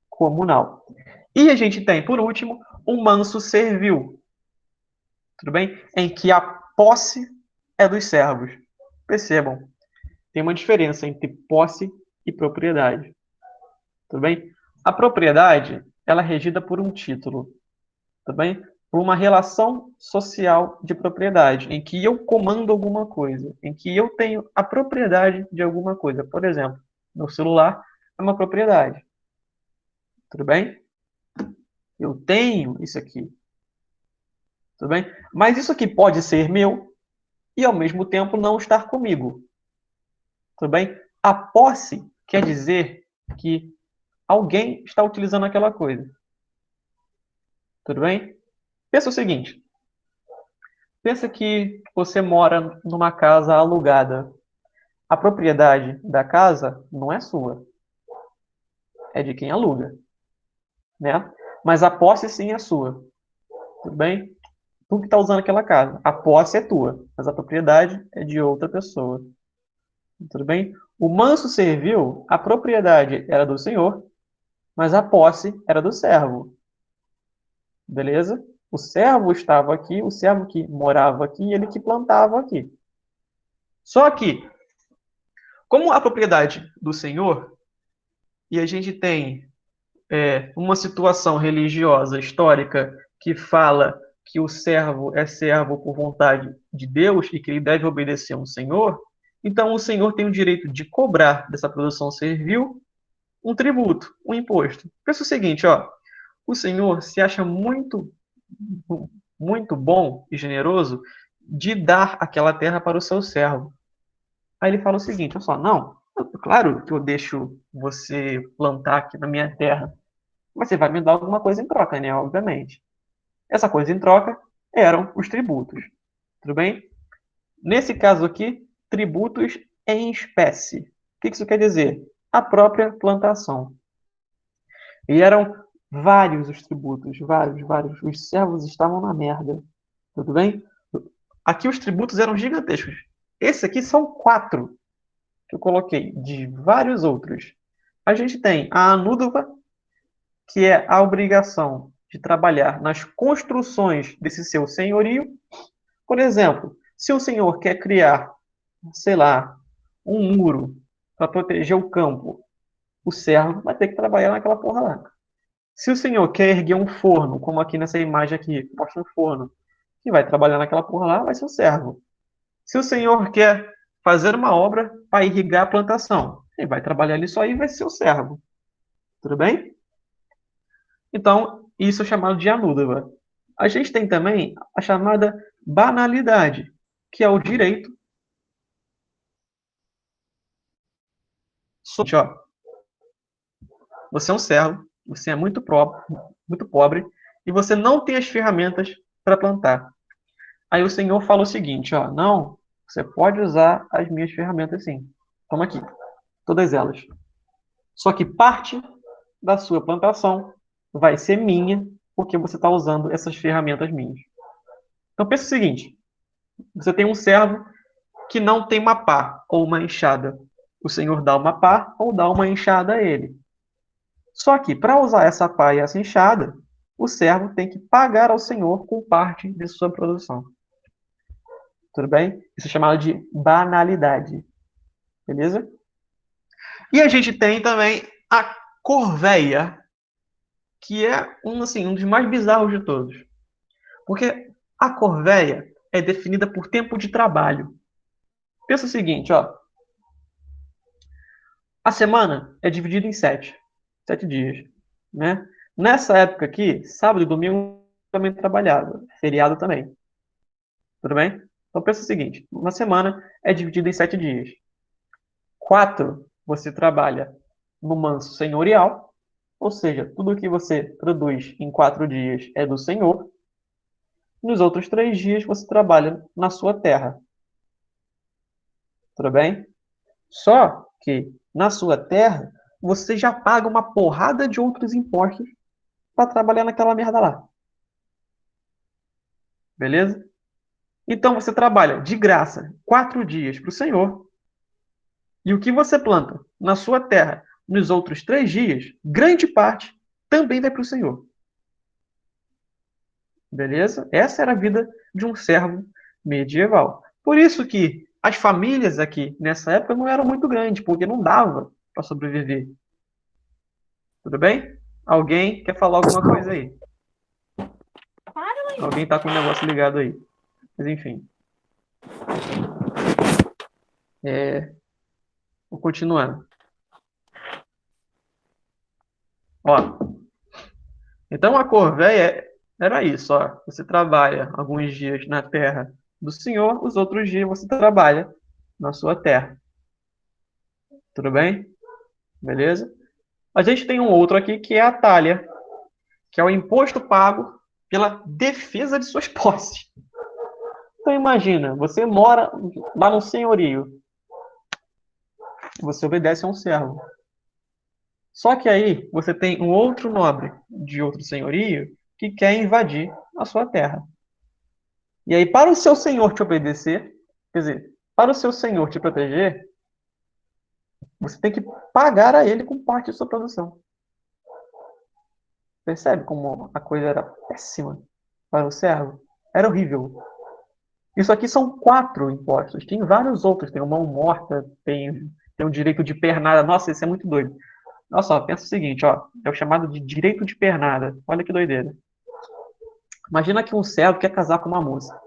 A: comunal. E a gente tem, por último, o manso servil. Tudo bem? Em que a posse é dos servos. Percebam, tem uma diferença entre posse e propriedade. Tudo bem? A propriedade, ela é regida por um título. Tudo bem? Por uma relação social de propriedade, em que eu comando alguma coisa, em que eu tenho a propriedade de alguma coisa. Por exemplo, meu celular é uma propriedade. Tudo bem? Eu tenho isso aqui. Tudo bem? Mas isso aqui pode ser meu e ao mesmo tempo não estar comigo. Tudo bem? A posse quer dizer que alguém está utilizando aquela coisa. Tudo bem? Pensa o seguinte: pensa que você mora numa casa alugada. A propriedade da casa não é sua, é de quem aluga, né? Mas a posse sim é sua. Tudo bem? Tu que está usando aquela casa. A posse é tua, mas a propriedade é de outra pessoa. Tudo bem? O manso servil, a propriedade era do senhor, mas a posse era do servo. Beleza? O servo estava aqui, o servo que morava aqui, ele que plantava aqui. Só que, como a propriedade do senhor, e a gente tem uma situação religiosa histórica que fala que o servo é servo por vontade de Deus e que ele deve obedecer ao senhor, então o senhor tem o direito de cobrar dessa produção servil um tributo, um imposto. Pensa o seguinte, ó, o senhor se acha muito bom e generoso de dar aquela terra para o seu servo. Aí ele fala o seguinte, olha só, não, claro que eu deixo você plantar aqui na minha terra, mas você vai me dar alguma coisa em troca, né? Obviamente. Essa coisa em troca eram os tributos. Tudo bem? Nesse caso aqui, tributos em espécie. O que isso quer dizer? A própria plantação. E eram vários os tributos, vários, vários. Os servos estavam na merda. Tudo bem? Aqui os tributos eram gigantescos. Esse aqui são quatro que eu coloquei, de vários outros. A gente tem a anúdova, que é a obrigação de trabalhar nas construções desse seu senhorio. Por exemplo, se o senhor quer criar, sei lá, um muro para proteger o campo, o servo vai ter que trabalhar naquela porra lá. Se o senhor quer erguer um forno, como aqui nessa imagem aqui, mostra um forno, quem vai trabalhar naquela porra lá vai ser o servo. Se o senhor quer fazer uma obra para irrigar a plantação, quem vai trabalhar nisso aí vai ser o servo. Tudo bem? Então, isso é chamado de anúdava. A gente tem também a chamada banalidade, que é o direito. Ó, você é um servo, você é muito pobre, e você não tem as ferramentas para plantar. Aí o Senhor fala o seguinte, ó, não, você pode usar as minhas ferramentas sim. Toma aqui, todas elas. Só que parte da sua plantação vai ser minha, porque você está usando essas ferramentas minhas. Então pensa o seguinte, você tem um servo que não tem uma pá ou uma enxada. O Senhor dá uma pá ou dá uma enxada a ele. Só que para usar essa pá e essa enxada, o servo tem que pagar ao Senhor com parte de sua produção. Tudo bem? Isso é chamado de banalidade. Beleza? E a gente tem também a corveia, que é um dos mais bizarros de todos. Porque a corveia é definida por tempo de trabalho. Pensa o seguinte, ó. A semana é dividida em 7 dias, né? Nessa época aqui, sábado e domingo também trabalhava, feriado também. Tudo bem? Então pensa o seguinte, uma semana é dividida em 7 dias. 4 você trabalha no manso senhorial, ou seja, tudo que você produz em 4 dias é do Senhor. Nos outros 3 dias você trabalha na sua terra. Tudo bem? Só que na sua terra você já paga uma porrada de outros impostos para trabalhar naquela merda lá. Beleza? Então você trabalha de graça 4 dias para o Senhor. E o que você planta na sua terra nos outros 3 dias, grande parte também vai para o Senhor. Beleza? Essa era a vida de um servo medieval. Por isso que as famílias aqui nessa época não eram muito grandes, porque não dava para sobreviver. Tudo bem? Alguém quer falar alguma coisa aí? Alguém tá com o negócio ligado aí. Mas enfim. Vou continuar. Ó, então a corvéia era isso, ó. Você trabalha alguns dias na terra do Senhor, os outros dias você trabalha na sua terra. Tudo bem? Beleza? A gente tem um outro aqui que é a talha, que é o imposto pago pela defesa de suas posses. Então imagina, você mora lá no senhorio, você obedece a um servo. Só que aí você tem um outro nobre de outro senhorio que quer invadir a sua terra. E aí, para o seu senhor te obedecer, quer dizer, para o seu senhor te proteger, você tem que pagar a ele com parte de sua produção. Percebe como a coisa era péssima para o servo? Era horrível. Isso aqui são 4 impostos. Tem vários outros. Tem o mão morta, tem o direito de pernada. Nossa, isso é muito doido. Olha só, pensa o seguinte, ó. É o chamado de direito de pernada. Olha que doideira. Imagina que um servo quer casar com uma moça,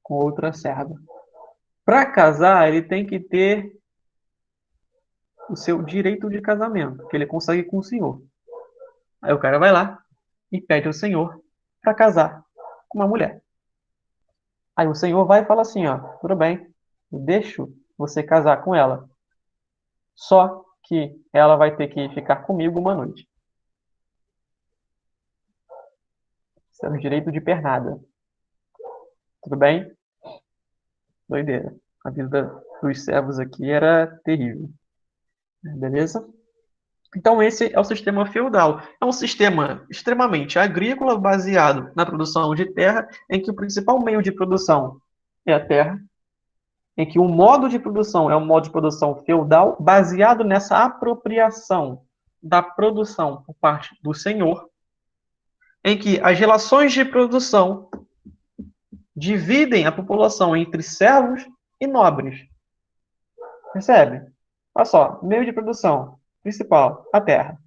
A: com outra serva. Para casar, ele tem que ter o seu direito de casamento, que ele consegue com o senhor. Aí o cara vai lá e pede ao senhor para casar com uma mulher. Aí o senhor vai e fala assim, ó, tudo bem, eu deixo você casar com ela. Só que ela vai ter que ficar comigo uma noite. Isso é o direito de pernada. Tudo bem? Doideira. A vida dos servos aqui era terrível. Beleza? Então, esse é o sistema feudal. É um sistema extremamente agrícola, baseado na produção de terra, em que o principal meio de produção é a terra, em que o modo de produção é um modo de produção feudal, baseado nessa apropriação da produção por parte do senhor, em que as relações de produção dividem a população entre servos e nobres. Percebe? Olha só, meio de produção principal, a terra.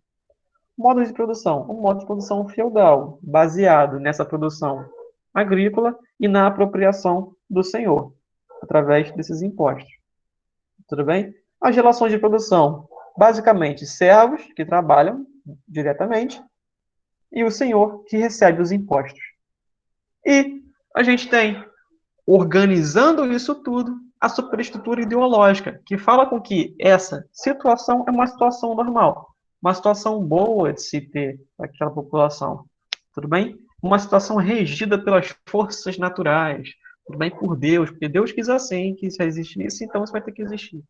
A: Modo de produção, um modo de produção feudal, baseado nessa produção agrícola e na apropriação do senhor, através desses impostos. Tudo bem? As relações de produção, basicamente, servos que trabalham diretamente e o senhor que recebe os impostos. E a gente tem, organizando isso tudo, a superestrutura ideológica, que fala com que essa situação é uma situação normal, uma situação boa de se ter aquela população, tudo bem? Uma situação regida pelas forças naturais, tudo bem? Por Deus, porque Deus quis assim, que se existir isso, então isso vai ter que existir.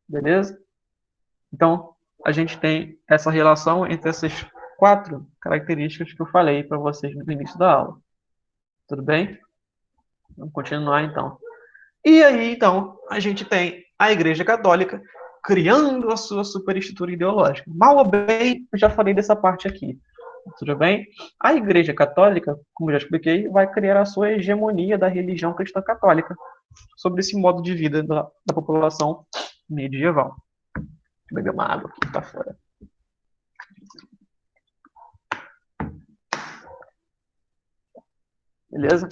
A: Beleza? Então, a gente tem essa relação entre essas 4 características que eu falei para vocês no início da aula. Tudo bem? Vamos continuar então. E aí, então, a gente tem a Igreja Católica criando a sua superestrutura ideológica. Mal ou bem, eu já falei dessa parte aqui. Tudo bem? A Igreja Católica, como eu já expliquei, vai criar a sua hegemonia da religião cristã católica sobre esse modo de vida da população medieval. Deixa eu beber uma água aqui, tá fora. Beleza?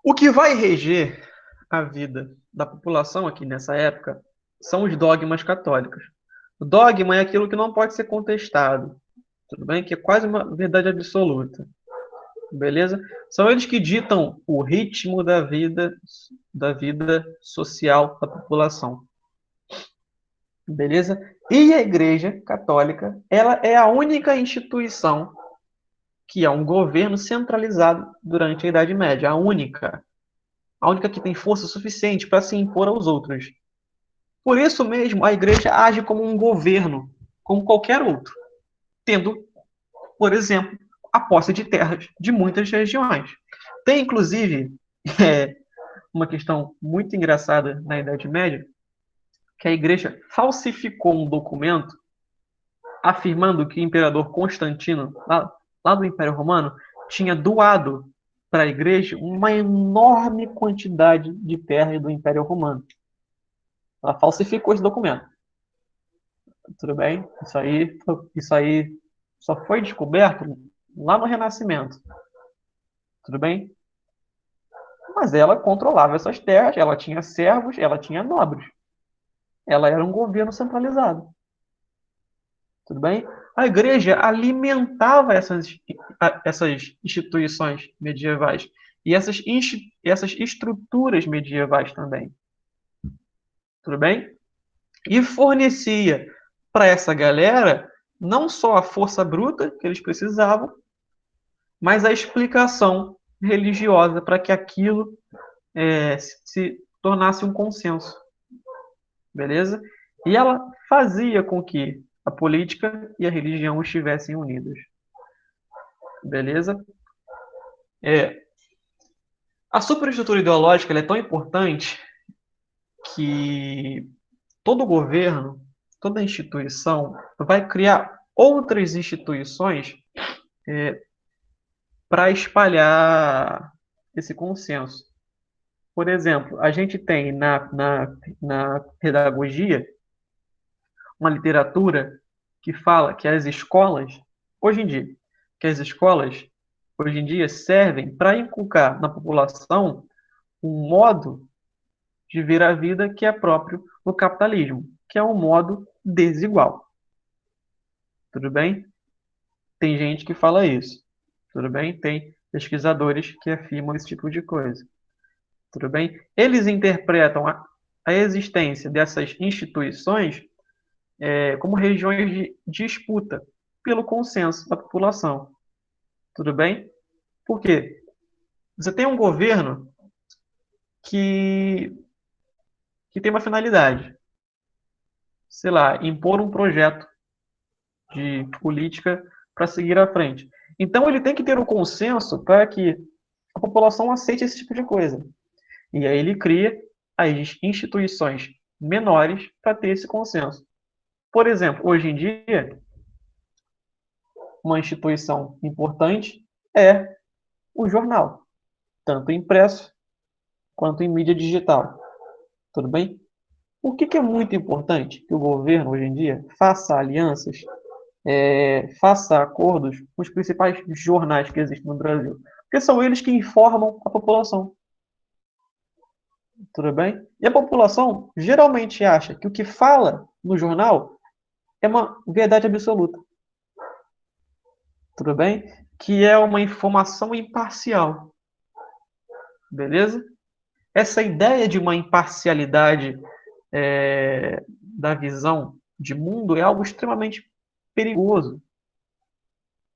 A: O que vai reger a vida da população aqui nessa época são os dogmas católicos. O dogma é aquilo que não pode ser contestado, tudo bem? Que é quase uma verdade absoluta, beleza? São eles que ditam o ritmo da vida social da população, beleza? E a Igreja Católica, ela é a única instituição que é um governo centralizado durante a Idade Média, a única que tem força suficiente para se impor aos outros. Por isso mesmo, a igreja age como um governo, como qualquer outro, tendo, por exemplo, a posse de terras de muitas regiões. Tem, inclusive, uma questão muito engraçada na Idade Média, que a igreja falsificou um documento afirmando que o imperador Constantino, lá do Império Romano, tinha doado para a igreja uma enorme quantidade de terra do Império Romano. Ela falsificou esse documento. Tudo bem? Isso aí só foi descoberto lá no Renascimento. Tudo bem? Mas ela controlava essas terras, ela tinha servos, ela tinha nobres. Ela era um governo centralizado. Tudo bem? A igreja alimentava essas instituições medievais e essas estruturas medievais também. Tudo bem? E fornecia para essa galera não só a força bruta que eles precisavam, mas a explicação religiosa para que aquilo se tornasse um consenso. Beleza? E ela fazia com que a política e a religião estivessem unidas. Beleza? A superestrutura ideológica é tão importante que todo governo, toda instituição vai criar outras instituições para espalhar esse consenso. Por exemplo, a gente tem na pedagogia uma literatura que fala que as escolas, hoje em dia, que as escolas, hoje em dia, servem para inculcar na população um modo de ver a vida que é próprio do capitalismo, que é um modo desigual. Tudo bem? Tem gente que fala isso. Tudo bem? Tem pesquisadores que afirmam esse tipo de coisa. Tudo bem? Eles interpretam a existência dessas instituições como regiões de disputa pelo consenso da população. Tudo bem? Por quê? Você tem um governo que tem uma finalidade, sei lá, impor um projeto de política para seguir à frente. Então ele tem que ter um consenso para que a população aceite esse tipo de coisa. E aí ele cria as instituições menores para ter esse consenso. Por exemplo, hoje em dia, uma instituição importante é o jornal, tanto impresso quanto em mídia digital. Tudo bem? Por que é muito importante que o governo, hoje em dia, faça alianças, faça acordos com os principais jornais que existem no Brasil? Porque são eles que informam a população. Tudo bem? E a população geralmente acha que o que fala no jornal é uma verdade absoluta. Tudo bem? Que é uma informação imparcial. Beleza? Essa ideia de uma imparcialidade da visão de mundo é algo extremamente perigoso.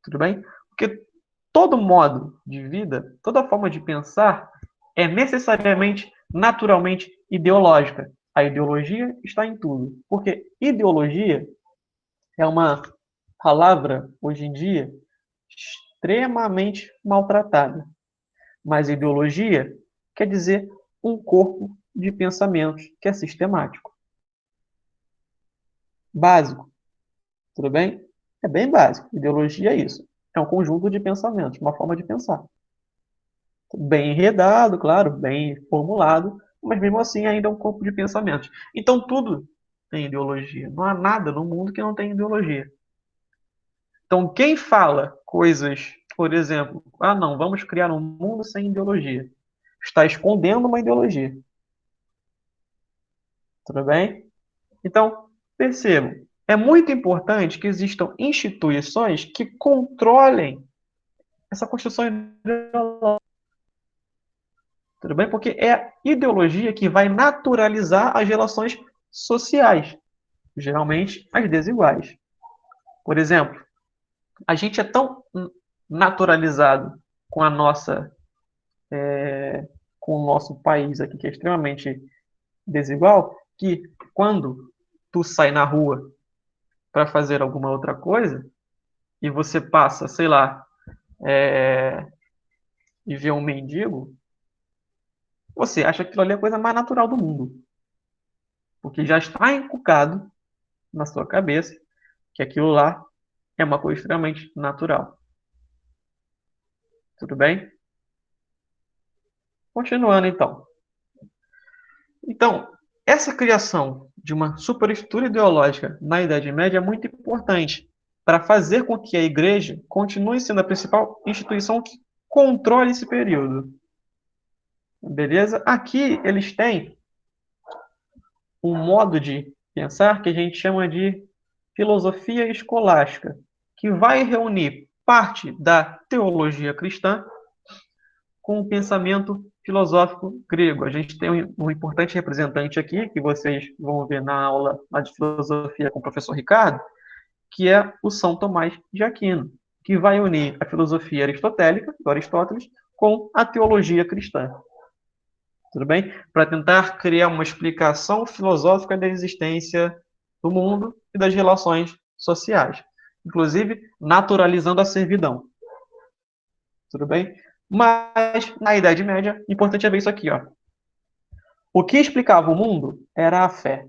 A: Tudo bem? Porque todo modo de vida, toda forma de pensar é necessariamente, naturalmente ideológica. A ideologia está em tudo. Porque ideologia é uma palavra, hoje em dia, extremamente maltratada. Mas ideologia quer dizer um corpo de pensamentos que é sistemático. Básico, tudo bem? É bem básico. Ideologia é isso. É um conjunto de pensamentos, uma forma de pensar. Bem enredado, claro, bem formulado, mas mesmo assim ainda é um corpo de pensamentos. Então tudo tem ideologia. Não há nada no mundo que não tenha ideologia. Então quem fala coisas, por exemplo, não, vamos criar um mundo sem ideologia, está escondendo uma ideologia. Tudo bem? Então, percebam, é muito importante que existam instituições que controlem essa construção ideológica. Tudo bem? Porque é a ideologia que vai naturalizar as relações sociais, geralmente as desiguais. Por exemplo, a gente é tão naturalizado com a nossa, com o nosso país aqui, que é extremamente desigual, que quando tu sai na rua para fazer alguma outra coisa e você passa, sei lá, e vê um mendigo, você acha que aquilo ali é a coisa mais natural do mundo, porque já está encucado na sua cabeça que aquilo lá é uma coisa extremamente natural. Tudo bem? Continuando então. Então, essa criação de uma superestrutura ideológica na Idade Média é muito importante para fazer com que a Igreja continue sendo a principal instituição que controle esse período. Beleza? Aqui eles têm um modo de pensar que a gente chama de filosofia escolástica, que vai reunir parte da teologia cristã com o pensamento filosófico grego. A gente tem um importante representante aqui, que vocês vão ver na aula de filosofia com o professor Ricardo, que é o São Tomás de Aquino, que vai unir a filosofia aristotélica, do Aristóteles, com a teologia cristã. Tudo bem? Para tentar criar uma explicação filosófica da existência do mundo e das relações sociais, inclusive naturalizando a servidão. Tudo bem? Mas na Idade Média, importante é ver isso aqui, ó. O que explicava o mundo era a fé.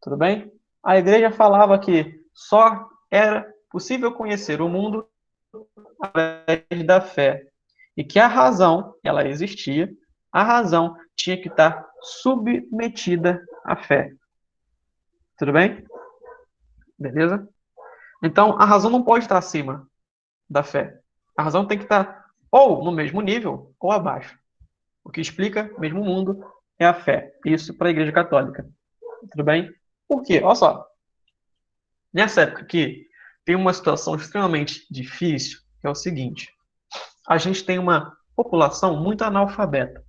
A: Tudo bem? A igreja falava que só era possível conhecer o mundo através da fé e que a razão, ela existia, a razão tinha que estar submetida à fé. Tudo bem? Beleza? Então, a razão não pode estar acima da fé. A razão tem que estar ou no mesmo nível ou abaixo. O que explica mesmo o mundo é a fé. Isso para a Igreja Católica. Tudo bem? Por quê? Olha só. Nessa época aqui, tem uma situação extremamente difícil, que é o seguinte. A gente tem uma população muito analfabeta.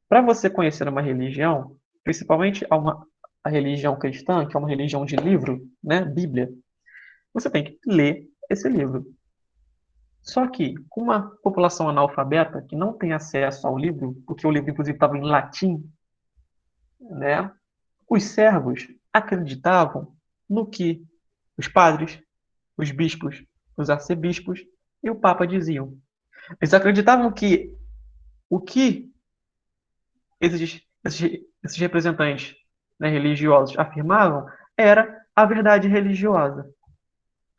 A: Para você conhecer uma religião, principalmente a religião cristã, que é uma religião de livro, né, Bíblia, você tem que ler esse livro. Só que, com uma população analfabeta que não tem acesso ao livro, porque o livro, inclusive, estava em latim, né, os servos acreditavam no que os padres, os bispos, os arcebispos e o Papa diziam. Eles acreditavam que o que esses representantes né, religiosos afirmavam era a verdade religiosa.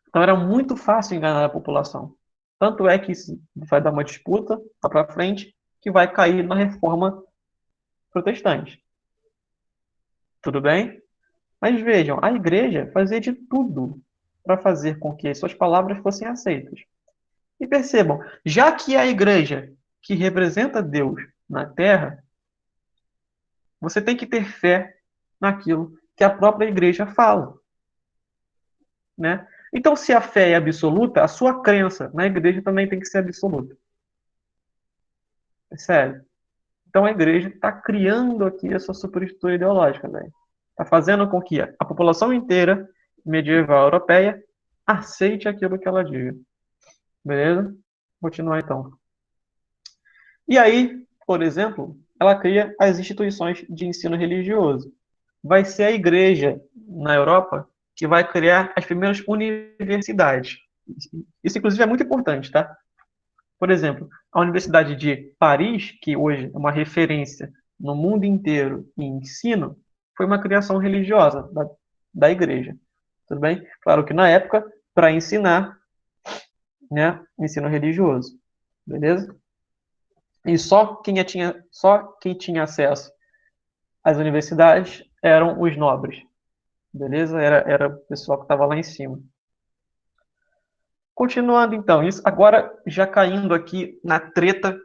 A: Então era muito fácil enganar a população. Tanto é que isso vai dar uma disputa lá para frente que vai cair na reforma protestante. Tudo bem? Mas vejam, a igreja fazia de tudo para fazer com que as suas palavras fossem aceitas. E percebam, já que a igreja que representa Deus na terra, você tem que ter fé naquilo que a própria igreja fala, né? Então, se a fé é absoluta, a sua crença na igreja também tem que ser absoluta. Percebe? Então, a igreja está criando aqui essa superestrutura ideológica, velho. Está fazendo com que a população inteira medieval europeia aceite aquilo que ela diz. Beleza? Vou continuar então. E aí, por exemplo, ela cria as instituições de ensino religioso. Vai ser a igreja na Europa que vai criar as primeiras universidades. Isso, inclusive, é muito importante, tá? Por exemplo, a Universidade de Paris, que hoje é uma referência no mundo inteiro em ensino, foi uma criação religiosa da igreja. Tudo bem? Claro que na época, para ensinar, né, ensino religioso. Beleza? E só quem tinha acesso às universidades eram os nobres. Beleza? Era o pessoal que estava lá em cima. Continuando então, isso agora já caindo aqui na treta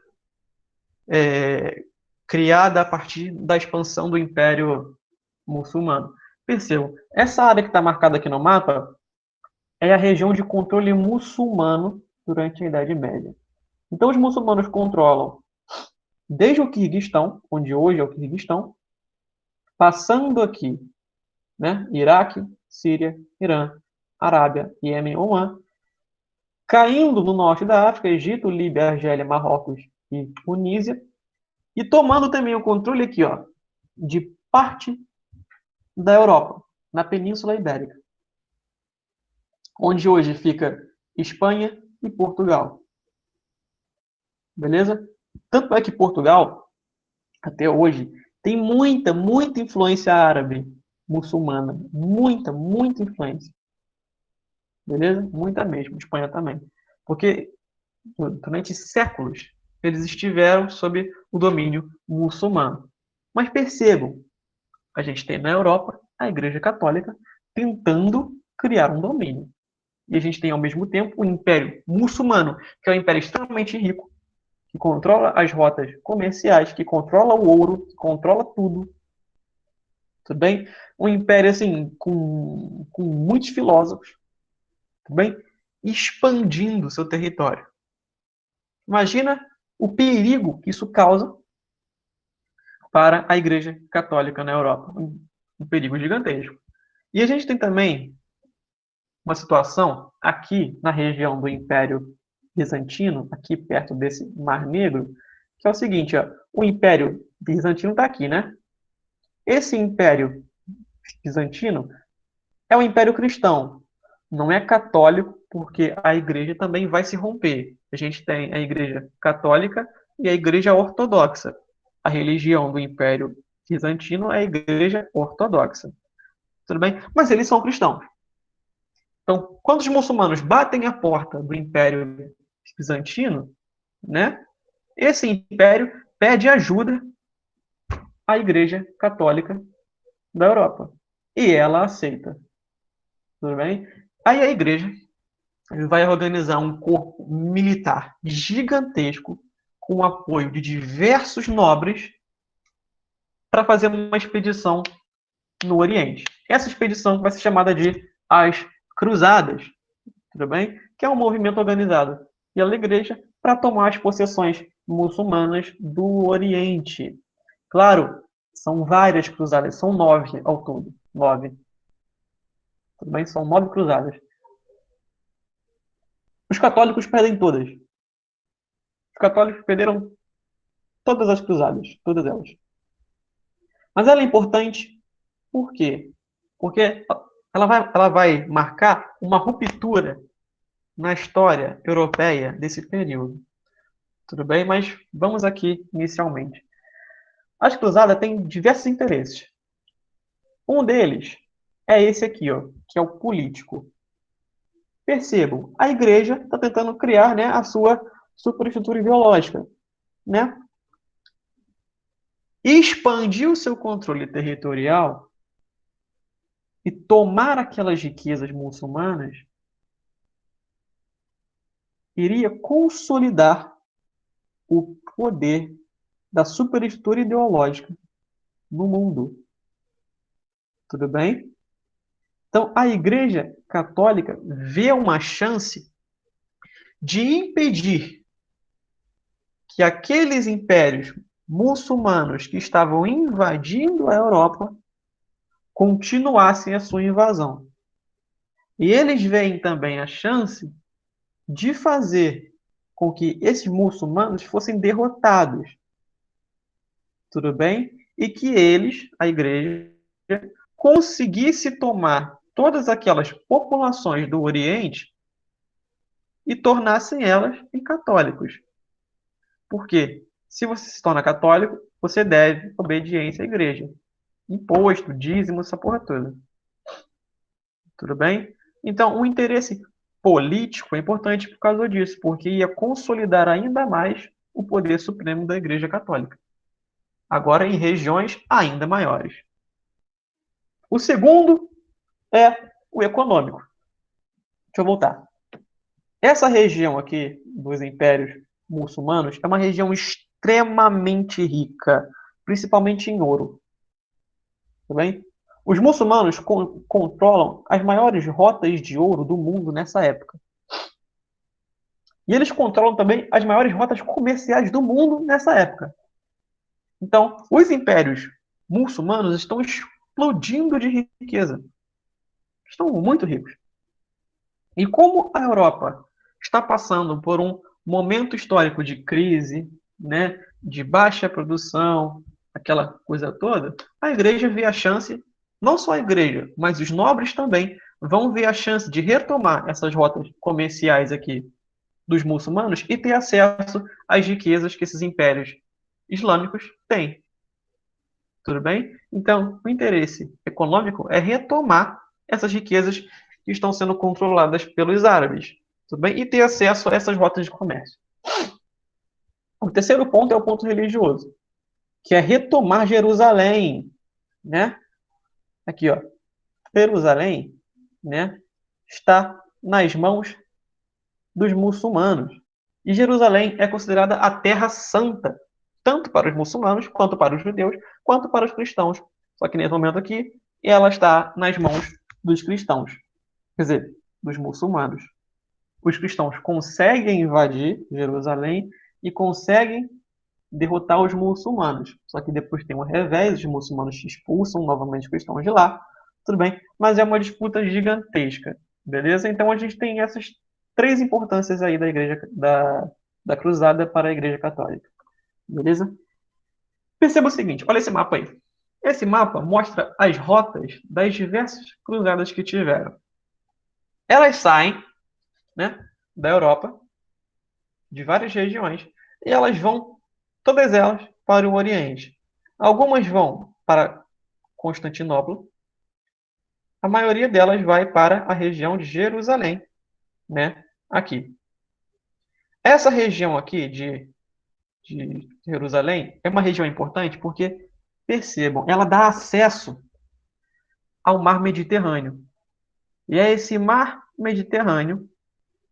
A: criada a partir da expansão do Império Muçulmano. Percebam, essa área que está marcada aqui no mapa é a região de controle muçulmano durante a Idade Média. Então, os muçulmanos controlam desde o Quirguistão, onde hoje é o Quirguistão, passando aqui, né, Iraque, Síria, Irã, Arábia, Iêmen, Omã, caindo no norte da África, Egito, Líbia, Argélia, Marrocos e Tunísia, e tomando também o controle aqui, ó, de parte da Europa, na Península Ibérica, onde hoje fica Espanha e Portugal. Beleza? Tanto é que Portugal, até hoje, tem muita, muita influência árabe muçulmana. Muita, muita influência. Beleza? Muita mesmo. Espanha também. Porque durante séculos eles estiveram sob o domínio muçulmano. Mas percebam, a gente tem na Europa a Igreja Católica tentando criar um domínio. E a gente tem, ao mesmo tempo, o Império Muçulmano, que é um império extremamente rico, que controla as rotas comerciais, que controla o ouro, que controla tudo. Tudo bem? Um império, assim, com muitos filósofos, tudo bem? Expandindo seu território. Imagina o perigo que isso causa para a Igreja Católica na Europa. Um perigo gigantesco. E a gente tem também uma situação aqui na região do Império Bizantino, aqui perto desse Mar Negro, que é o seguinte, ó, o Império Bizantino está aqui, né? Esse Império Bizantino é um Império cristão, não é católico, porque a Igreja também vai se romper. A gente tem a Igreja Católica e a Igreja Ortodoxa. A religião do Império Bizantino é a Igreja Ortodoxa. Tudo bem? Mas eles são cristãos. Então, quando os muçulmanos batem a porta do Império Bizantino, né, esse império pede ajuda à Igreja Católica da Europa. E ela aceita. Tudo bem? Aí a Igreja vai organizar um corpo militar gigantesco com o apoio de diversos nobres para fazer uma expedição no Oriente. Essa expedição vai ser chamada de as Cruzadas, tudo bem? Que é um movimento organizado pela Igreja para tomar as possessões muçulmanas do Oriente. Claro, são várias cruzadas, são 9 ao todo. 9. Tudo bem? São 9 cruzadas. Os católicos perdem todas. Os católicos perderam todas as cruzadas, todas elas. Mas ela é importante por quê? Porque ela vai marcar uma ruptura na história europeia desse período. Tudo bem? Mas vamos aqui inicialmente. As cruzadas têm diversos interesses. Um deles é esse aqui, ó, que é o político. Percebam, a igreja está tentando criar, né, a sua superestrutura ideológica, né? Expandir o seu controle territorial e tomar aquelas riquezas muçulmanas iria consolidar o poder da superestrutura ideológica no mundo. Tudo bem? Então, a Igreja Católica vê uma chance de impedir que aqueles impérios muçulmanos que estavam invadindo a Europa continuassem a sua invasão. E eles veem também a chance de fazer com que esses muçulmanos fossem derrotados. Tudo bem? E que eles, a igreja, conseguisse tomar todas aquelas populações do Oriente e tornassem elas em católicos. Porque se você se torna católico, você deve obediência à igreja. Imposto, dízimo, essa porra toda. Tudo bem? Então, o interesse político é importante por causa disso, porque ia consolidar ainda mais o poder supremo da Igreja Católica. Agora em regiões ainda maiores. O segundo é o econômico. Deixa eu voltar. Essa região aqui dos impérios muçulmanos é uma região extremamente rica, principalmente em ouro. Tudo bem? Os muçulmanos controlam as maiores rotas de ouro do mundo nessa época. E eles controlam também as maiores rotas comerciais do mundo nessa época. Então, os impérios muçulmanos estão explodindo de riqueza. Estão muito ricos. E como a Europa está passando por um momento histórico de crise, né, de baixa produção, aquela coisa toda, a igreja vê a chance, não só a igreja, mas os nobres também vão ver a chance de retomar essas rotas comerciais aqui dos muçulmanos e ter acesso às riquezas que esses impérios islâmicos têm. Tudo bem? Então, o interesse econômico é retomar essas riquezas que estão sendo controladas pelos árabes. Tudo bem? E ter acesso a essas rotas de comércio. O terceiro ponto é o ponto religioso, que é retomar Jerusalém, né? Aqui, ó. Jerusalém, né, está nas mãos dos muçulmanos. E Jerusalém é considerada a terra santa, tanto para os muçulmanos, quanto para os judeus, quanto para os cristãos. Só que nesse momento aqui, ela está nas mãos dos cristãos, quer dizer, dos muçulmanos. Os cristãos conseguem invadir Jerusalém e conseguem derrotar os muçulmanos. Só que depois tem um revés, os muçulmanos expulsam novamente os cristãos de lá. Tudo bem, mas é uma disputa gigantesca, beleza? Então a gente tem essas três importâncias aí da igreja da cruzada para a igreja católica, beleza? Perceba o seguinte, olha esse mapa aí. Esse mapa mostra as rotas das diversas cruzadas que tiveram. Elas saem, né, da Europa, de várias regiões, e elas vão, todas elas, para o Oriente. Algumas vão para Constantinopla, a maioria delas vai para a região de Jerusalém, né, aqui. Essa região aqui de Jerusalém é uma região importante porque, percebam, ela dá acesso ao mar Mediterrâneo. E é esse mar Mediterrâneo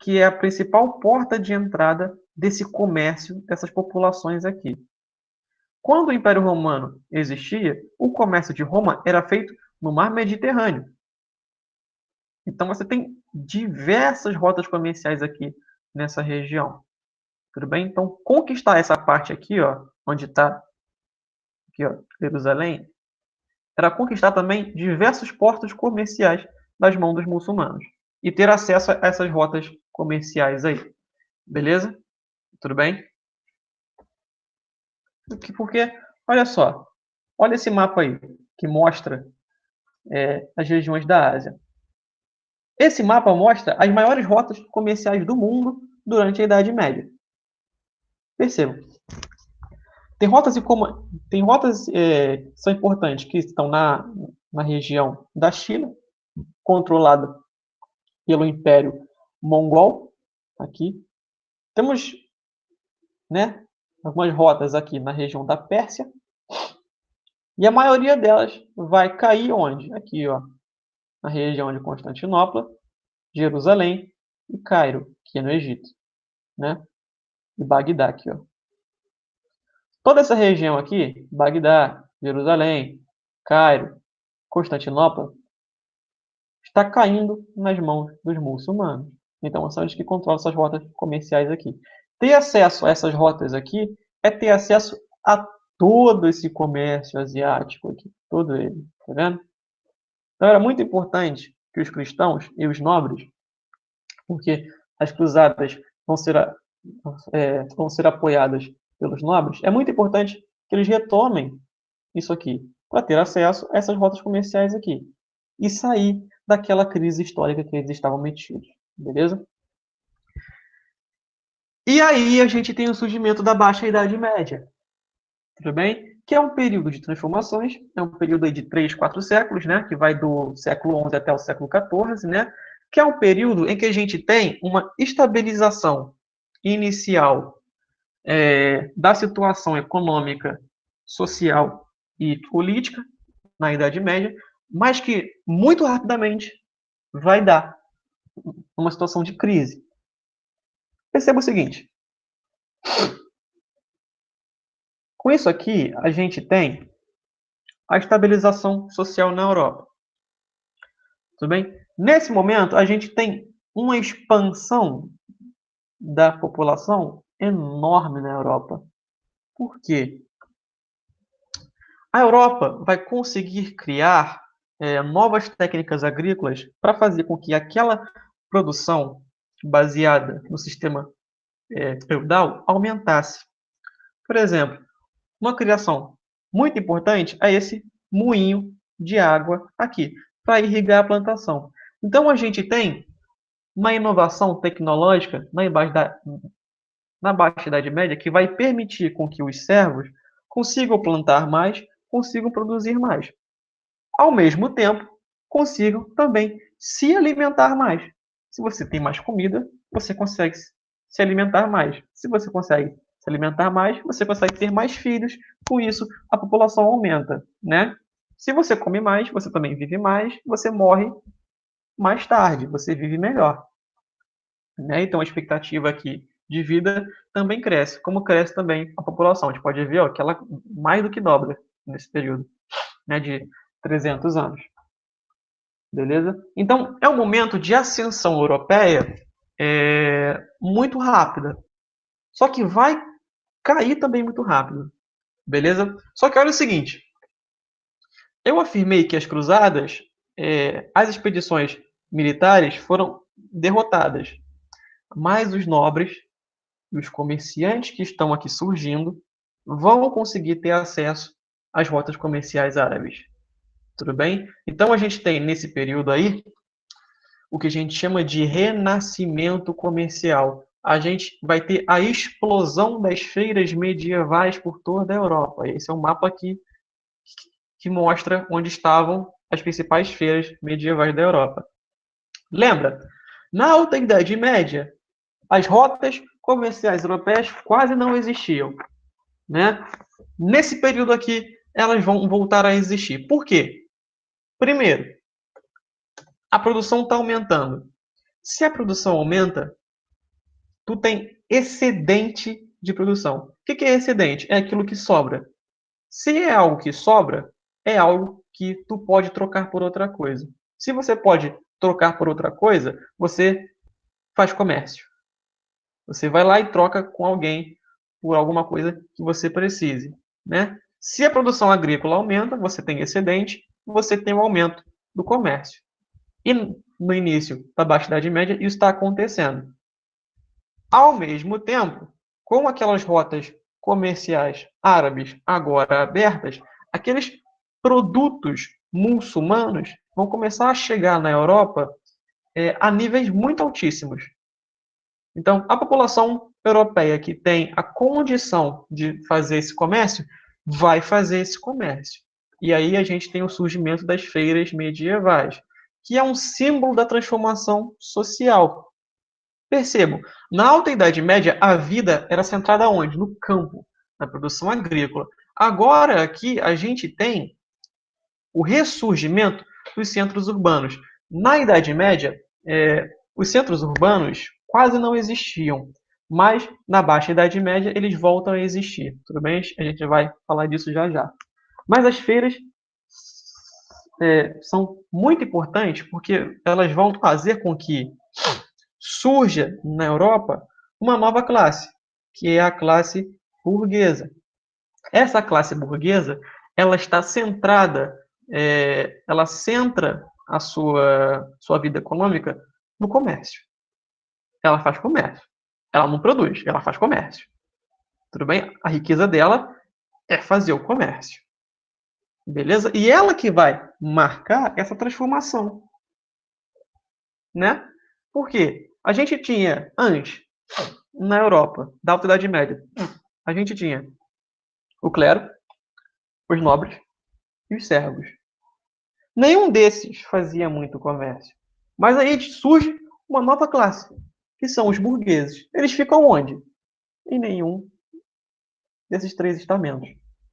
A: que é a principal porta de entrada desse comércio dessas populações aqui. Quando o Império Romano existia, o comércio de Roma era feito no mar Mediterrâneo. Então você tem diversas rotas comerciais aqui nessa região. Tudo bem? Então conquistar essa parte aqui, ó, onde está aqui, ó, Jerusalém, era conquistar também diversos portos comerciais das mãos dos muçulmanos e ter acesso a essas rotas comerciais aí. Beleza? Tudo bem? Porque, olha só, olha esse mapa aí, que mostra as regiões da Ásia. Esse mapa mostra as maiores rotas comerciais do mundo durante a Idade Média. Percebam. tem rotas que são importantes, que estão na região da China, controlada pelo Império Mongol, aqui. Temos, né, algumas rotas aqui na região da Pérsia, e a maioria delas vai cair onde? Aqui, ó, na região de Constantinopla, Jerusalém e Cairo, que é no Egito, né? E Bagdá aqui, ó. Toda essa região aqui, Bagdá, Jerusalém, Cairo, Constantinopla, está caindo nas mãos dos muçulmanos. Então, são eles que controlam essas rotas comerciais aqui. Ter acesso a essas rotas aqui é ter acesso a todo esse comércio asiático aqui, todo ele, tá vendo? Então, era muito importante que os cristãos e os nobres, porque as cruzadas vão ser apoiadas pelos nobres, é muito importante que eles retomem isso aqui, para ter acesso a essas rotas comerciais aqui e sair daquela crise histórica que eles estavam metidos, beleza? E aí a gente tem o surgimento da Baixa Idade Média, tudo bem? Que é um período de transformações, é um período aí de 3, 4 séculos, né? Que vai do século XI até o século XIV, né? Que é um período em que a gente tem uma estabilização inicial da situação econômica, social e política na Idade Média, mas que muito rapidamente vai dar uma situação de crise. Perceba o seguinte: com isso aqui, a gente tem a estabilização social na Europa. Tudo bem? Nesse momento, a gente tem uma expansão da população enorme na Europa. Por quê? A Europa vai conseguir criar novas técnicas agrícolas para fazer com que aquela produção baseada no sistema feudal aumentasse. Por exemplo, uma criação muito importante é esse moinho de água aqui, para irrigar a plantação. Então, a gente tem uma inovação tecnológica na Baixa Idade Média que vai permitir com que os servos consigam plantar mais, consigam produzir mais. Ao mesmo tempo, consigam também se alimentar mais. Se você tem mais comida, você consegue se alimentar mais. Se você consegue se alimentar mais, você consegue ter mais filhos. Com isso, a população aumenta, né? Se você come mais, você também vive mais, você morre mais tarde, você vive melhor, né? Então, a expectativa aqui de vida também cresce, como cresce também a população. A gente pode ver ó, que ela mais do que dobra nesse período, né, de 300 anos. Beleza? Então, é um momento de ascensão europeia muito rápida. Só que vai cair também muito rápido. Beleza? Só que olha o seguinte. Eu afirmei que as cruzadas, as expedições militares foram derrotadas. Mas os nobres e os comerciantes que estão aqui surgindo vão conseguir ter acesso às rotas comerciais árabes. Tudo bem? Então, a gente tem nesse período aí o que a gente chama de renascimento comercial. A gente vai ter a explosão das feiras medievais por toda a Europa. Esse é um mapa aqui que mostra onde estavam as principais feiras medievais da Europa. Lembra? Na Alta Idade Média, as rotas comerciais europeias quase não existiam, né? Nesse período aqui, elas vão voltar a existir. Por quê? Primeiro, a produção está aumentando. Se a produção aumenta, tu tem excedente de produção. O que é excedente? É aquilo que sobra. Se é algo que sobra, é algo que tu pode trocar por outra coisa. Se você pode trocar por outra coisa, você faz comércio. Você vai lá e troca com alguém por alguma coisa que você precise, né? Se a produção agrícola aumenta, você tem excedente, você tem um aumento do comércio. E no início da Baixa Idade Média, isso está acontecendo. Ao mesmo tempo, com aquelas rotas comerciais árabes agora abertas, aqueles produtos muçulmanos vão começar a chegar na Europa a níveis muito altíssimos. Então, a população europeia que tem a condição de fazer esse comércio, vai fazer esse comércio. E aí a gente tem o surgimento das feiras medievais, que é um símbolo da transformação social. Percebam, na Alta Idade Média, a vida era centrada onde? No campo, na produção agrícola. Agora aqui a gente tem o ressurgimento dos centros urbanos. Na Idade Média, os centros urbanos quase não existiam, mas na Baixa Idade Média eles voltam a existir. Tudo bem? A gente vai falar disso já já. Mas as feiras são muito importantes porque elas vão fazer com que surja na Europa uma nova classe, que é a classe burguesa. Essa classe burguesa, ela está centrada, ela centra a sua vida econômica no comércio. Ela faz comércio. Ela não produz, ela faz comércio. Tudo bem? A riqueza dela é fazer o comércio. Beleza? E ela que vai marcar essa transformação. Né? Por quê? A gente tinha, antes, na Europa, da Alta Idade Média, a gente tinha o clero, os nobres e os servos. Nenhum desses fazia muito comércio. Mas aí surge uma nova classe, que são os burgueses. Eles ficam onde? Em nenhum desses três estamentos.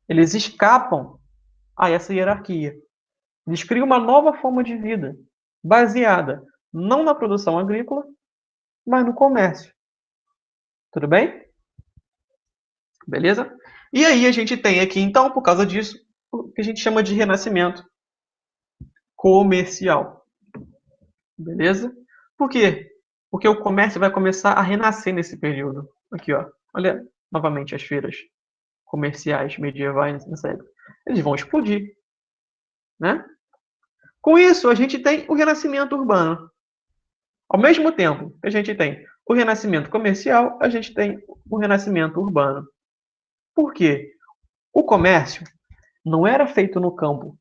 A: Eles escapam a essa hierarquia. Eles criam uma nova forma de vida, baseada não na produção agrícola, mas no comércio. Tudo bem? Beleza? E aí a gente tem aqui, então, por causa disso, o que a gente chama de renascimento comercial. Beleza? Por quê? Porque o comércio vai começar a renascer nesse período. Aqui, ó. Olha novamente as feiras comerciais medievais nessa época. Eles vão explodir, né? Com isso, a gente tem o renascimento urbano. Ao mesmo tempo que a gente tem o renascimento comercial, a gente tem o renascimento urbano. Por quê? O comércio não era feito no campo.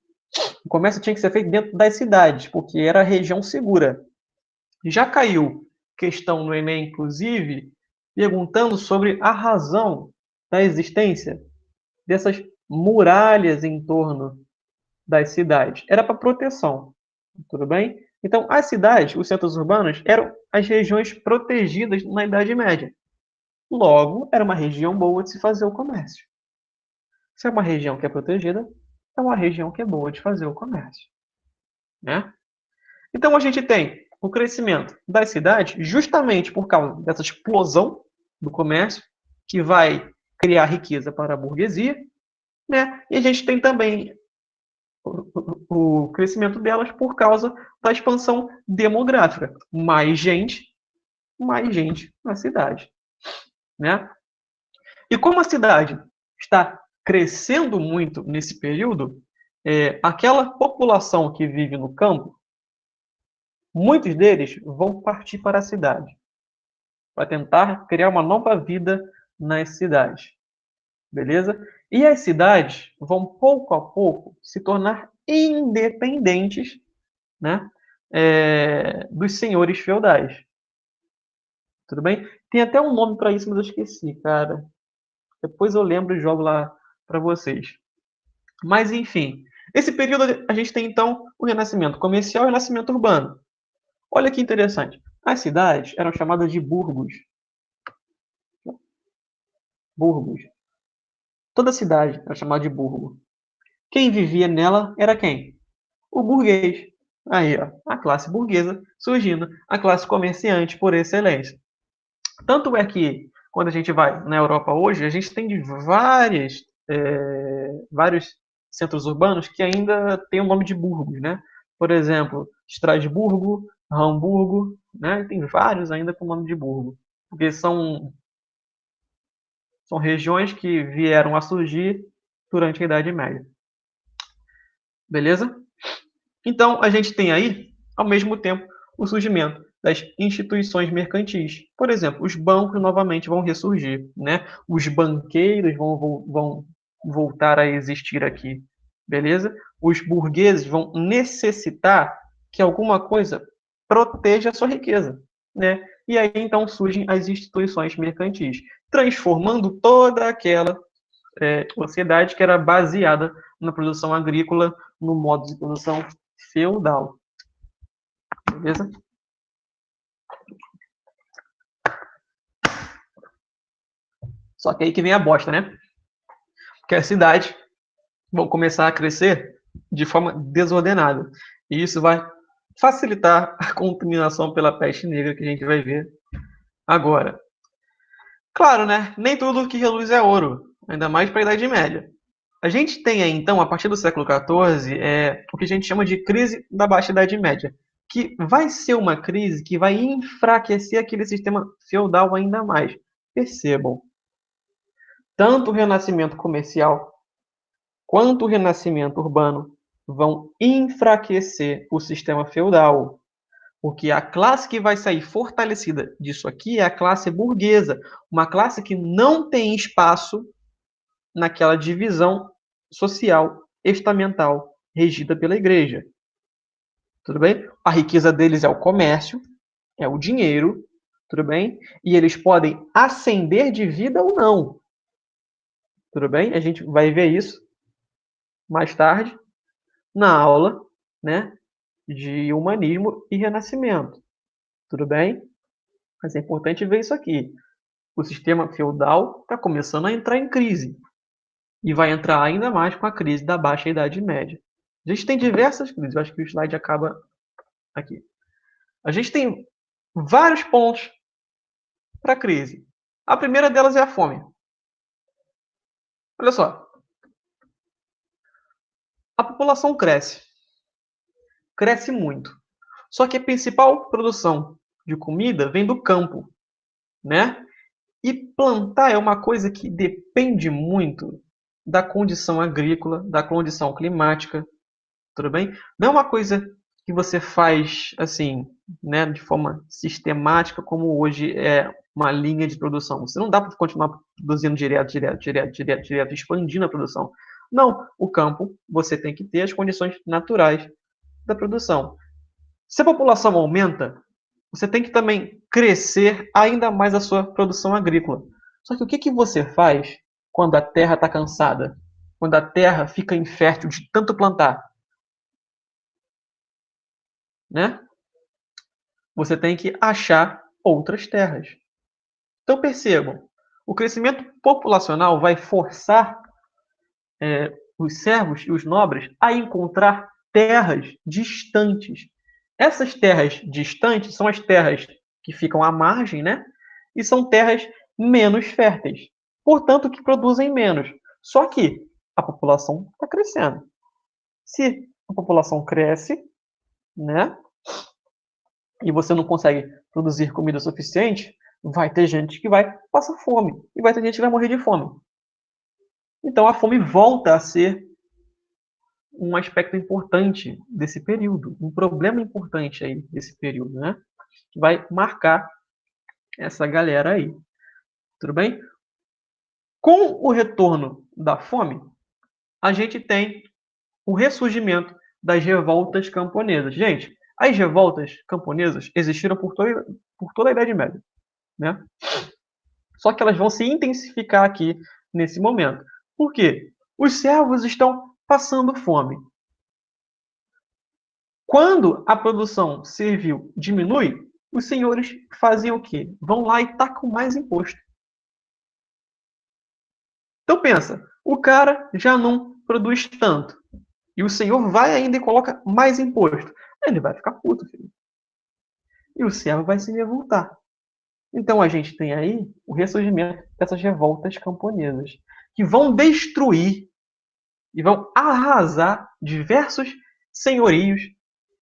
A: O comércio tinha que ser feito dentro das cidades, porque era a região segura. Já caiu questão no Enem, inclusive, perguntando sobre a razão da existência dessas muralhas em torno das cidades. Era para proteção, tudo bem? Então, as cidades, os centros urbanos, eram as regiões protegidas na Idade Média. Logo, era uma região boa de se fazer o comércio. Se é uma região que é protegida, é uma região que é boa de fazer o comércio, né? Então, a gente tem o crescimento das cidades justamente por causa dessa explosão do comércio, que vai criar riqueza para a burguesia, né? E a gente tem também o crescimento delas por causa da expansão demográfica. Mais gente na cidade, né? E como a cidade está crescendo muito nesse período, aquela população que vive no campo, muitos deles vão partir para a cidade, para tentar criar uma nova vida nas cidades. Beleza? E as cidades vão, pouco a pouco, se tornar independentes, né, dos senhores feudais. Tudo bem? Tem até um nome para isso, mas eu esqueci, cara. Depois eu lembro e jogo lá para vocês. Mas, enfim, esse período a gente tem, então, o renascimento comercial e o renascimento urbano. Olha que interessante. As cidades eram chamadas de burgos. Burgos. Toda cidade era chamada de burgo. Quem vivia nela era quem? O burguês. Aí, ó, a classe burguesa surgindo, a classe comerciante por excelência. Tanto é que, quando a gente vai na Europa hoje, a gente tem vários centros urbanos que ainda têm o nome de burgos, né? Por exemplo, Estrasburgo, Hamburgo, né? Tem vários ainda com o nome de burgo, porque são regiões que vieram a surgir durante a Idade Média. Beleza? Então, a gente tem aí, ao mesmo tempo, o surgimento das instituições mercantis. Por exemplo, os bancos novamente vão ressurgir, né? Os banqueiros vão voltar a existir aqui, beleza? Os burgueses vão necessitar que alguma coisa proteja a sua riqueza, né? E aí então surgem as instituições mercantis, transformando toda aquela sociedade que era baseada na produção agrícola, no modo de produção feudal. Beleza? Só que aí que vem a bosta, né? Que as cidades vão começar a crescer de forma desordenada. E isso vai facilitar a contaminação pela peste negra que a gente vai ver agora. Claro, né? Nem tudo que reluz é ouro, ainda mais para a Idade Média. A gente tem aí, então, a partir do século XIV, o que a gente chama de crise da Baixa Idade Média, que vai ser uma crise que vai enfraquecer aquele sistema feudal ainda mais. Percebam, tanto o renascimento comercial quanto o renascimento urbano vão enfraquecer o sistema feudal, porque a classe que vai sair fortalecida disso aqui é a classe burguesa, uma classe que não tem espaço naquela divisão social estamental regida pela igreja. Tudo bem? A riqueza deles é o comércio, é o dinheiro, tudo bem? E eles podem ascender de vida ou não. Tudo bem? A gente vai ver isso mais tarde na aula, né, de humanismo e renascimento. Tudo bem? Mas é importante ver isso aqui. O sistema feudal está começando a entrar em crise. E vai entrar ainda mais com a crise da Baixa Idade Média. A gente tem diversas crises. Eu acho que o slide acaba aqui. A gente tem vários pontos para a crise. A primeira delas é a fome. Olha só. A população cresce. Cresce muito. Só que a principal produção de comida vem do campo, né? E plantar é uma coisa que depende muito da condição agrícola, da condição climática, tudo bem? Não é uma coisa que você faz assim, né, de forma sistemática, como hoje é uma linha de produção. Você não dá para continuar produzindo direto, expandindo a produção. Não, o campo você tem que ter as condições naturais da produção. Se a população aumenta, você tem que também crescer ainda mais a sua produção agrícola. Só que o que, que você faz quando a terra está cansada? Quando a terra fica infértil de tanto plantar? Né? Você tem que achar outras terras. Então percebam, o crescimento populacional vai forçar os servos e os nobres a encontrar terras distantes. Essas terras distantes são as terras que ficam à margem, né? E são terras menos férteis, portanto, que produzem menos. Só que a população está crescendo. Se a população cresce, né? E você não consegue produzir comida suficiente, vai ter gente que vai passar fome e vai ter gente que vai morrer de fome. Então a fome volta a ser um aspecto importante desse período, um problema importante aí desse período, né? Que vai marcar essa galera aí. Tudo bem? Com o retorno da fome, a gente tem o ressurgimento das revoltas camponesas. Gente, as revoltas camponesas existiram por toda a Idade Média, né? Só que elas vão se intensificar aqui nesse momento. Por quê? Os servos estão passando fome. Quando a produção servil diminui, os senhores fazem o quê? Vão lá e tacam mais imposto. Então pensa, o cara já não produz tanto. E o senhor vai ainda e coloca mais imposto. Ele vai ficar puto, filho. E o servo vai se revoltar. Então a gente tem aí o ressurgimento dessas revoltas camponesas, que vão destruir e vão arrasar diversos senhorios,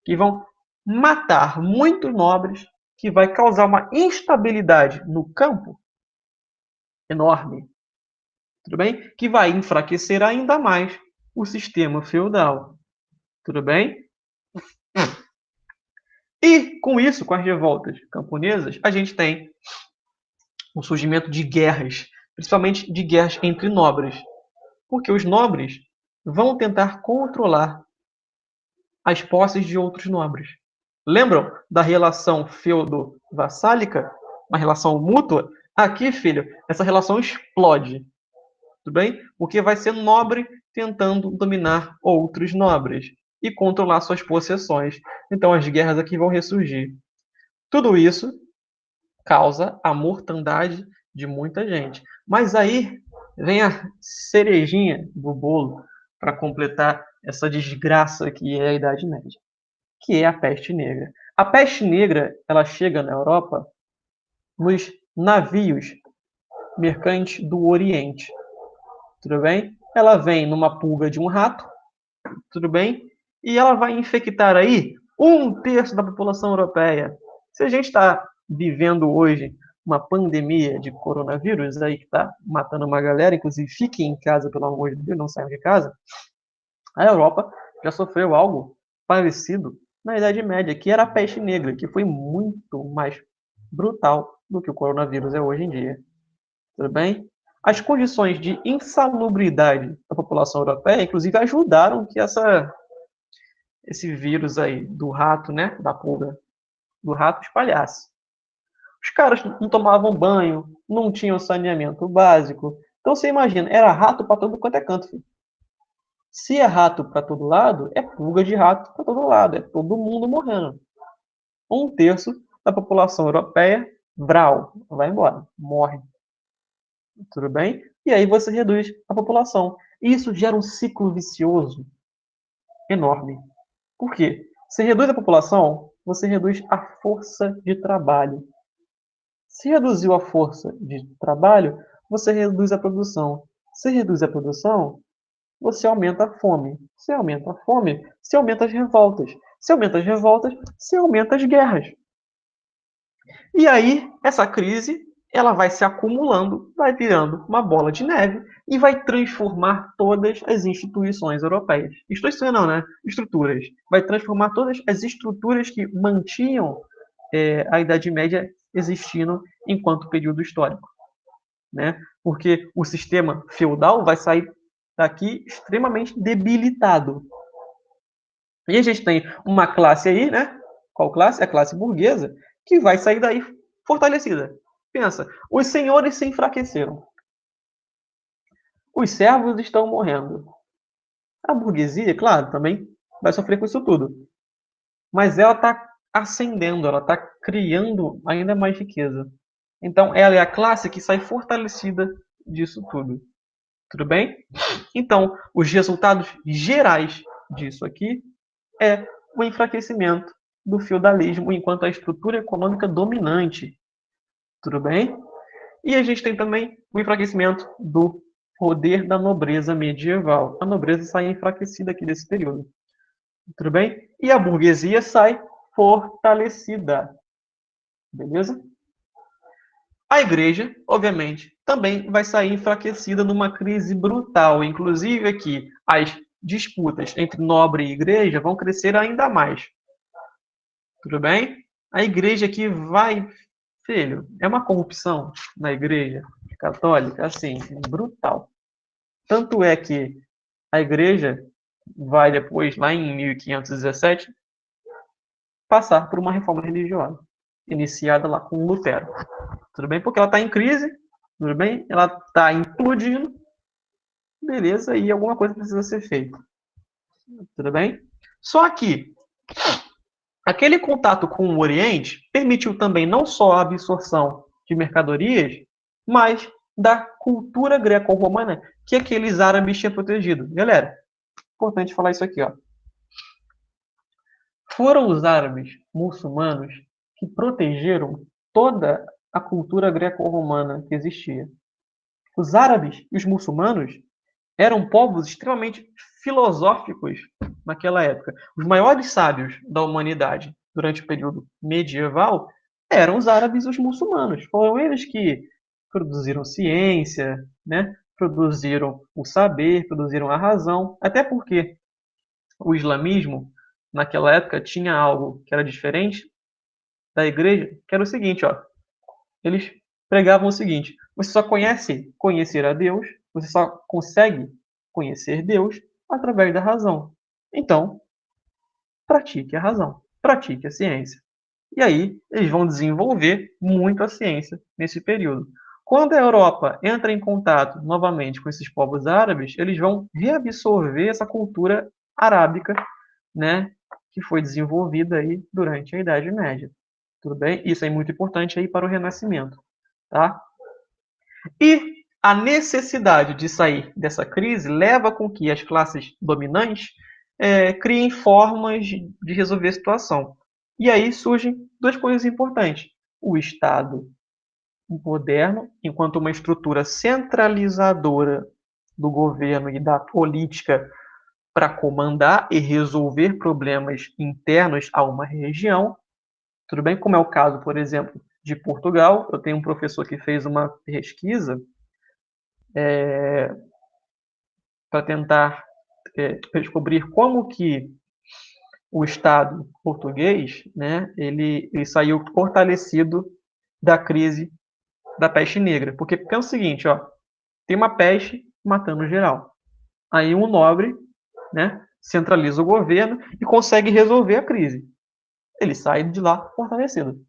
A: que vão matar muitos nobres, que vai causar uma instabilidade no campo enorme, tudo bem? Que vai enfraquecer ainda mais o sistema feudal, tudo bem? E com isso, com as revoltas camponesas, a gente tem o surgimento de guerras, principalmente de guerras entre nobres, porque os nobres vão tentar controlar as posses de outros nobres. Lembram da relação feudo-vassálica? Uma relação mútua? Aqui, filho, essa relação explode, tudo bem? Porque vai ser nobre tentando dominar outros nobres e controlar suas possessões. Então as guerras aqui vão ressurgir. Tudo isso causa a mortandade de muita gente. Mas aí vem a cerejinha do bolo para completar essa desgraça que é a Idade Média, que é a peste negra. A peste negra, ela chega na Europa nos navios mercantes do Oriente, tudo bem? Ela vem numa pulga de um rato, tudo bem? E ela vai infectar aí 1/3 da população europeia. Se a gente está vivendo hoje uma pandemia de coronavírus aí que está matando uma galera, inclusive fiquem em casa, pelo amor de Deus, não saiam de casa, a Europa já sofreu algo parecido na Idade Média, que era a peste negra, que foi muito mais brutal do que o coronavírus é hoje em dia. Tudo bem? As condições de insalubridade da população europeia, inclusive, ajudaram que esse vírus aí do rato, né, da pulga do rato espalhasse. Os caras não tomavam banho, não tinham saneamento básico. Então você imagina, era rato para todo quanto é canto, filho. Se é rato para todo lado, é pulga de rato para todo lado, é todo mundo morrendo. 1/3 da população europeia, vral, vai embora, morre. Tudo bem? E aí você reduz a população. E isso gera um ciclo vicioso enorme. Por quê? Se reduz a população, você reduz a força de trabalho. Se reduziu a força de trabalho, você reduz a produção. Se reduz a produção, você aumenta a fome. Se aumenta a fome, você aumenta as revoltas. Se aumenta as revoltas, você aumenta as guerras. E aí, essa crise, ela vai se acumulando, vai virando uma bola de neve e vai transformar todas as instituições europeias. Instituições não, né? Estruturas. Vai transformar todas as estruturas que mantinham a Idade Média existindo enquanto período histórico, né? Porque o sistema feudal vai sair daqui extremamente debilitado. E a gente tem uma classe aí, né? Qual classe? A classe burguesa, que vai sair daí fortalecida. Pensa, os senhores se enfraqueceram. Os servos estão morrendo. A burguesia, claro, também vai sofrer com isso tudo. Mas ela está ascendendo, ela está criando ainda mais riqueza. Então, ela é a classe que sai fortalecida disso tudo. Tudo bem? Então, os resultados gerais disso aqui é o enfraquecimento do feudalismo enquanto a estrutura econômica dominante. Tudo bem? E a gente tem também o enfraquecimento do poder da nobreza medieval. A nobreza sai enfraquecida aqui desse período. Tudo bem? E a burguesia sai fortalecida. Beleza? A igreja, obviamente, também vai sair enfraquecida numa crise brutal. Inclusive aqui, as disputas entre nobre e igreja vão crescer ainda mais. Tudo bem? A igreja aqui vai, filho, é uma corrupção na igreja católica, assim, brutal. Tanto é que a igreja vai depois, lá em 1517, passar por uma reforma religiosa, iniciada lá com Lutero. Tudo bem? Porque ela está em crise, tudo bem? Ela está implodindo, beleza, e alguma coisa precisa ser feita. Tudo bem? Só que aquele contato com o Oriente permitiu também não só a absorção de mercadorias, mas da cultura greco-romana que aqueles árabes tinham protegido. Galera, importante falar isso aqui, ó. Foram os árabes muçulmanos que protegeram toda a cultura greco-romana que existia. Os árabes e os muçulmanos eram povos extremamente filosóficos naquela época. Os maiores sábios da humanidade durante o período medieval eram os árabes e os muçulmanos. Foram eles que produziram ciência, né? Produziram o saber, produziram a razão. Até porque o islamismo, naquela época, tinha algo que era diferente da igreja, que era o seguinte, ó. Eles pregavam o seguinte: você só conhece conhecer a Deus, você só consegue conhecer Deus através da razão. Então, pratique a razão. pratique a ciência. E aí, eles vão desenvolver muito a ciência nesse período. Quando a Europa entra em contato novamente com esses povos árabes, eles vão reabsorver essa cultura arábica, né, que foi desenvolvida aí durante a Idade Média. Tudo bem? Isso é muito importante aí para o Renascimento, tá? E a necessidade de sair dessa crise leva com que as classes dominantes criem formas de resolver a situação. E aí surgem duas coisas importantes. O Estado moderno, enquanto uma estrutura centralizadora do governo e da política para comandar e resolver problemas internos a uma região. Tudo bem? Como é o caso, por exemplo, de Portugal. Eu tenho um professor que fez uma pesquisa para tentar descobrir como que o Estado português, né, ele saiu fortalecido da crise da peste negra. Porque pensa o seguinte, ó, tem uma peste matando geral. Aí um nobre, né, centraliza o governo e consegue resolver a crise. Ele sai de lá fortalecido.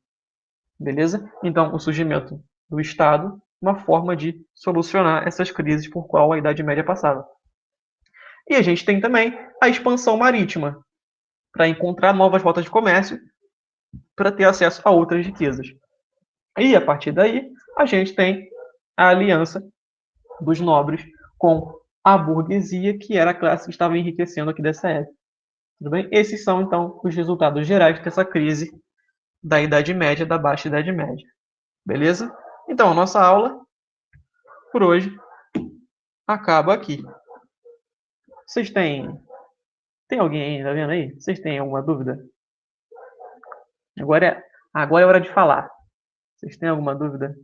A: Beleza? Então, o surgimento do Estado, uma forma de solucionar essas crises por qual a Idade Média passava. E a gente tem também a expansão marítima, para encontrar novas rotas de comércio, para ter acesso a outras riquezas. E a partir daí, a gente tem a aliança dos nobres com a burguesia, que era a classe que estava enriquecendo aqui dessa época. Tudo bem? Esses são, então, os resultados gerais dessa crise da Idade Média, da Baixa Idade Média. Beleza? Então, a nossa aula, por hoje, acaba aqui. Vocês tem alguém ainda vendo aí? Vocês têm alguma dúvida? Agora é hora de falar. Vocês têm alguma dúvida?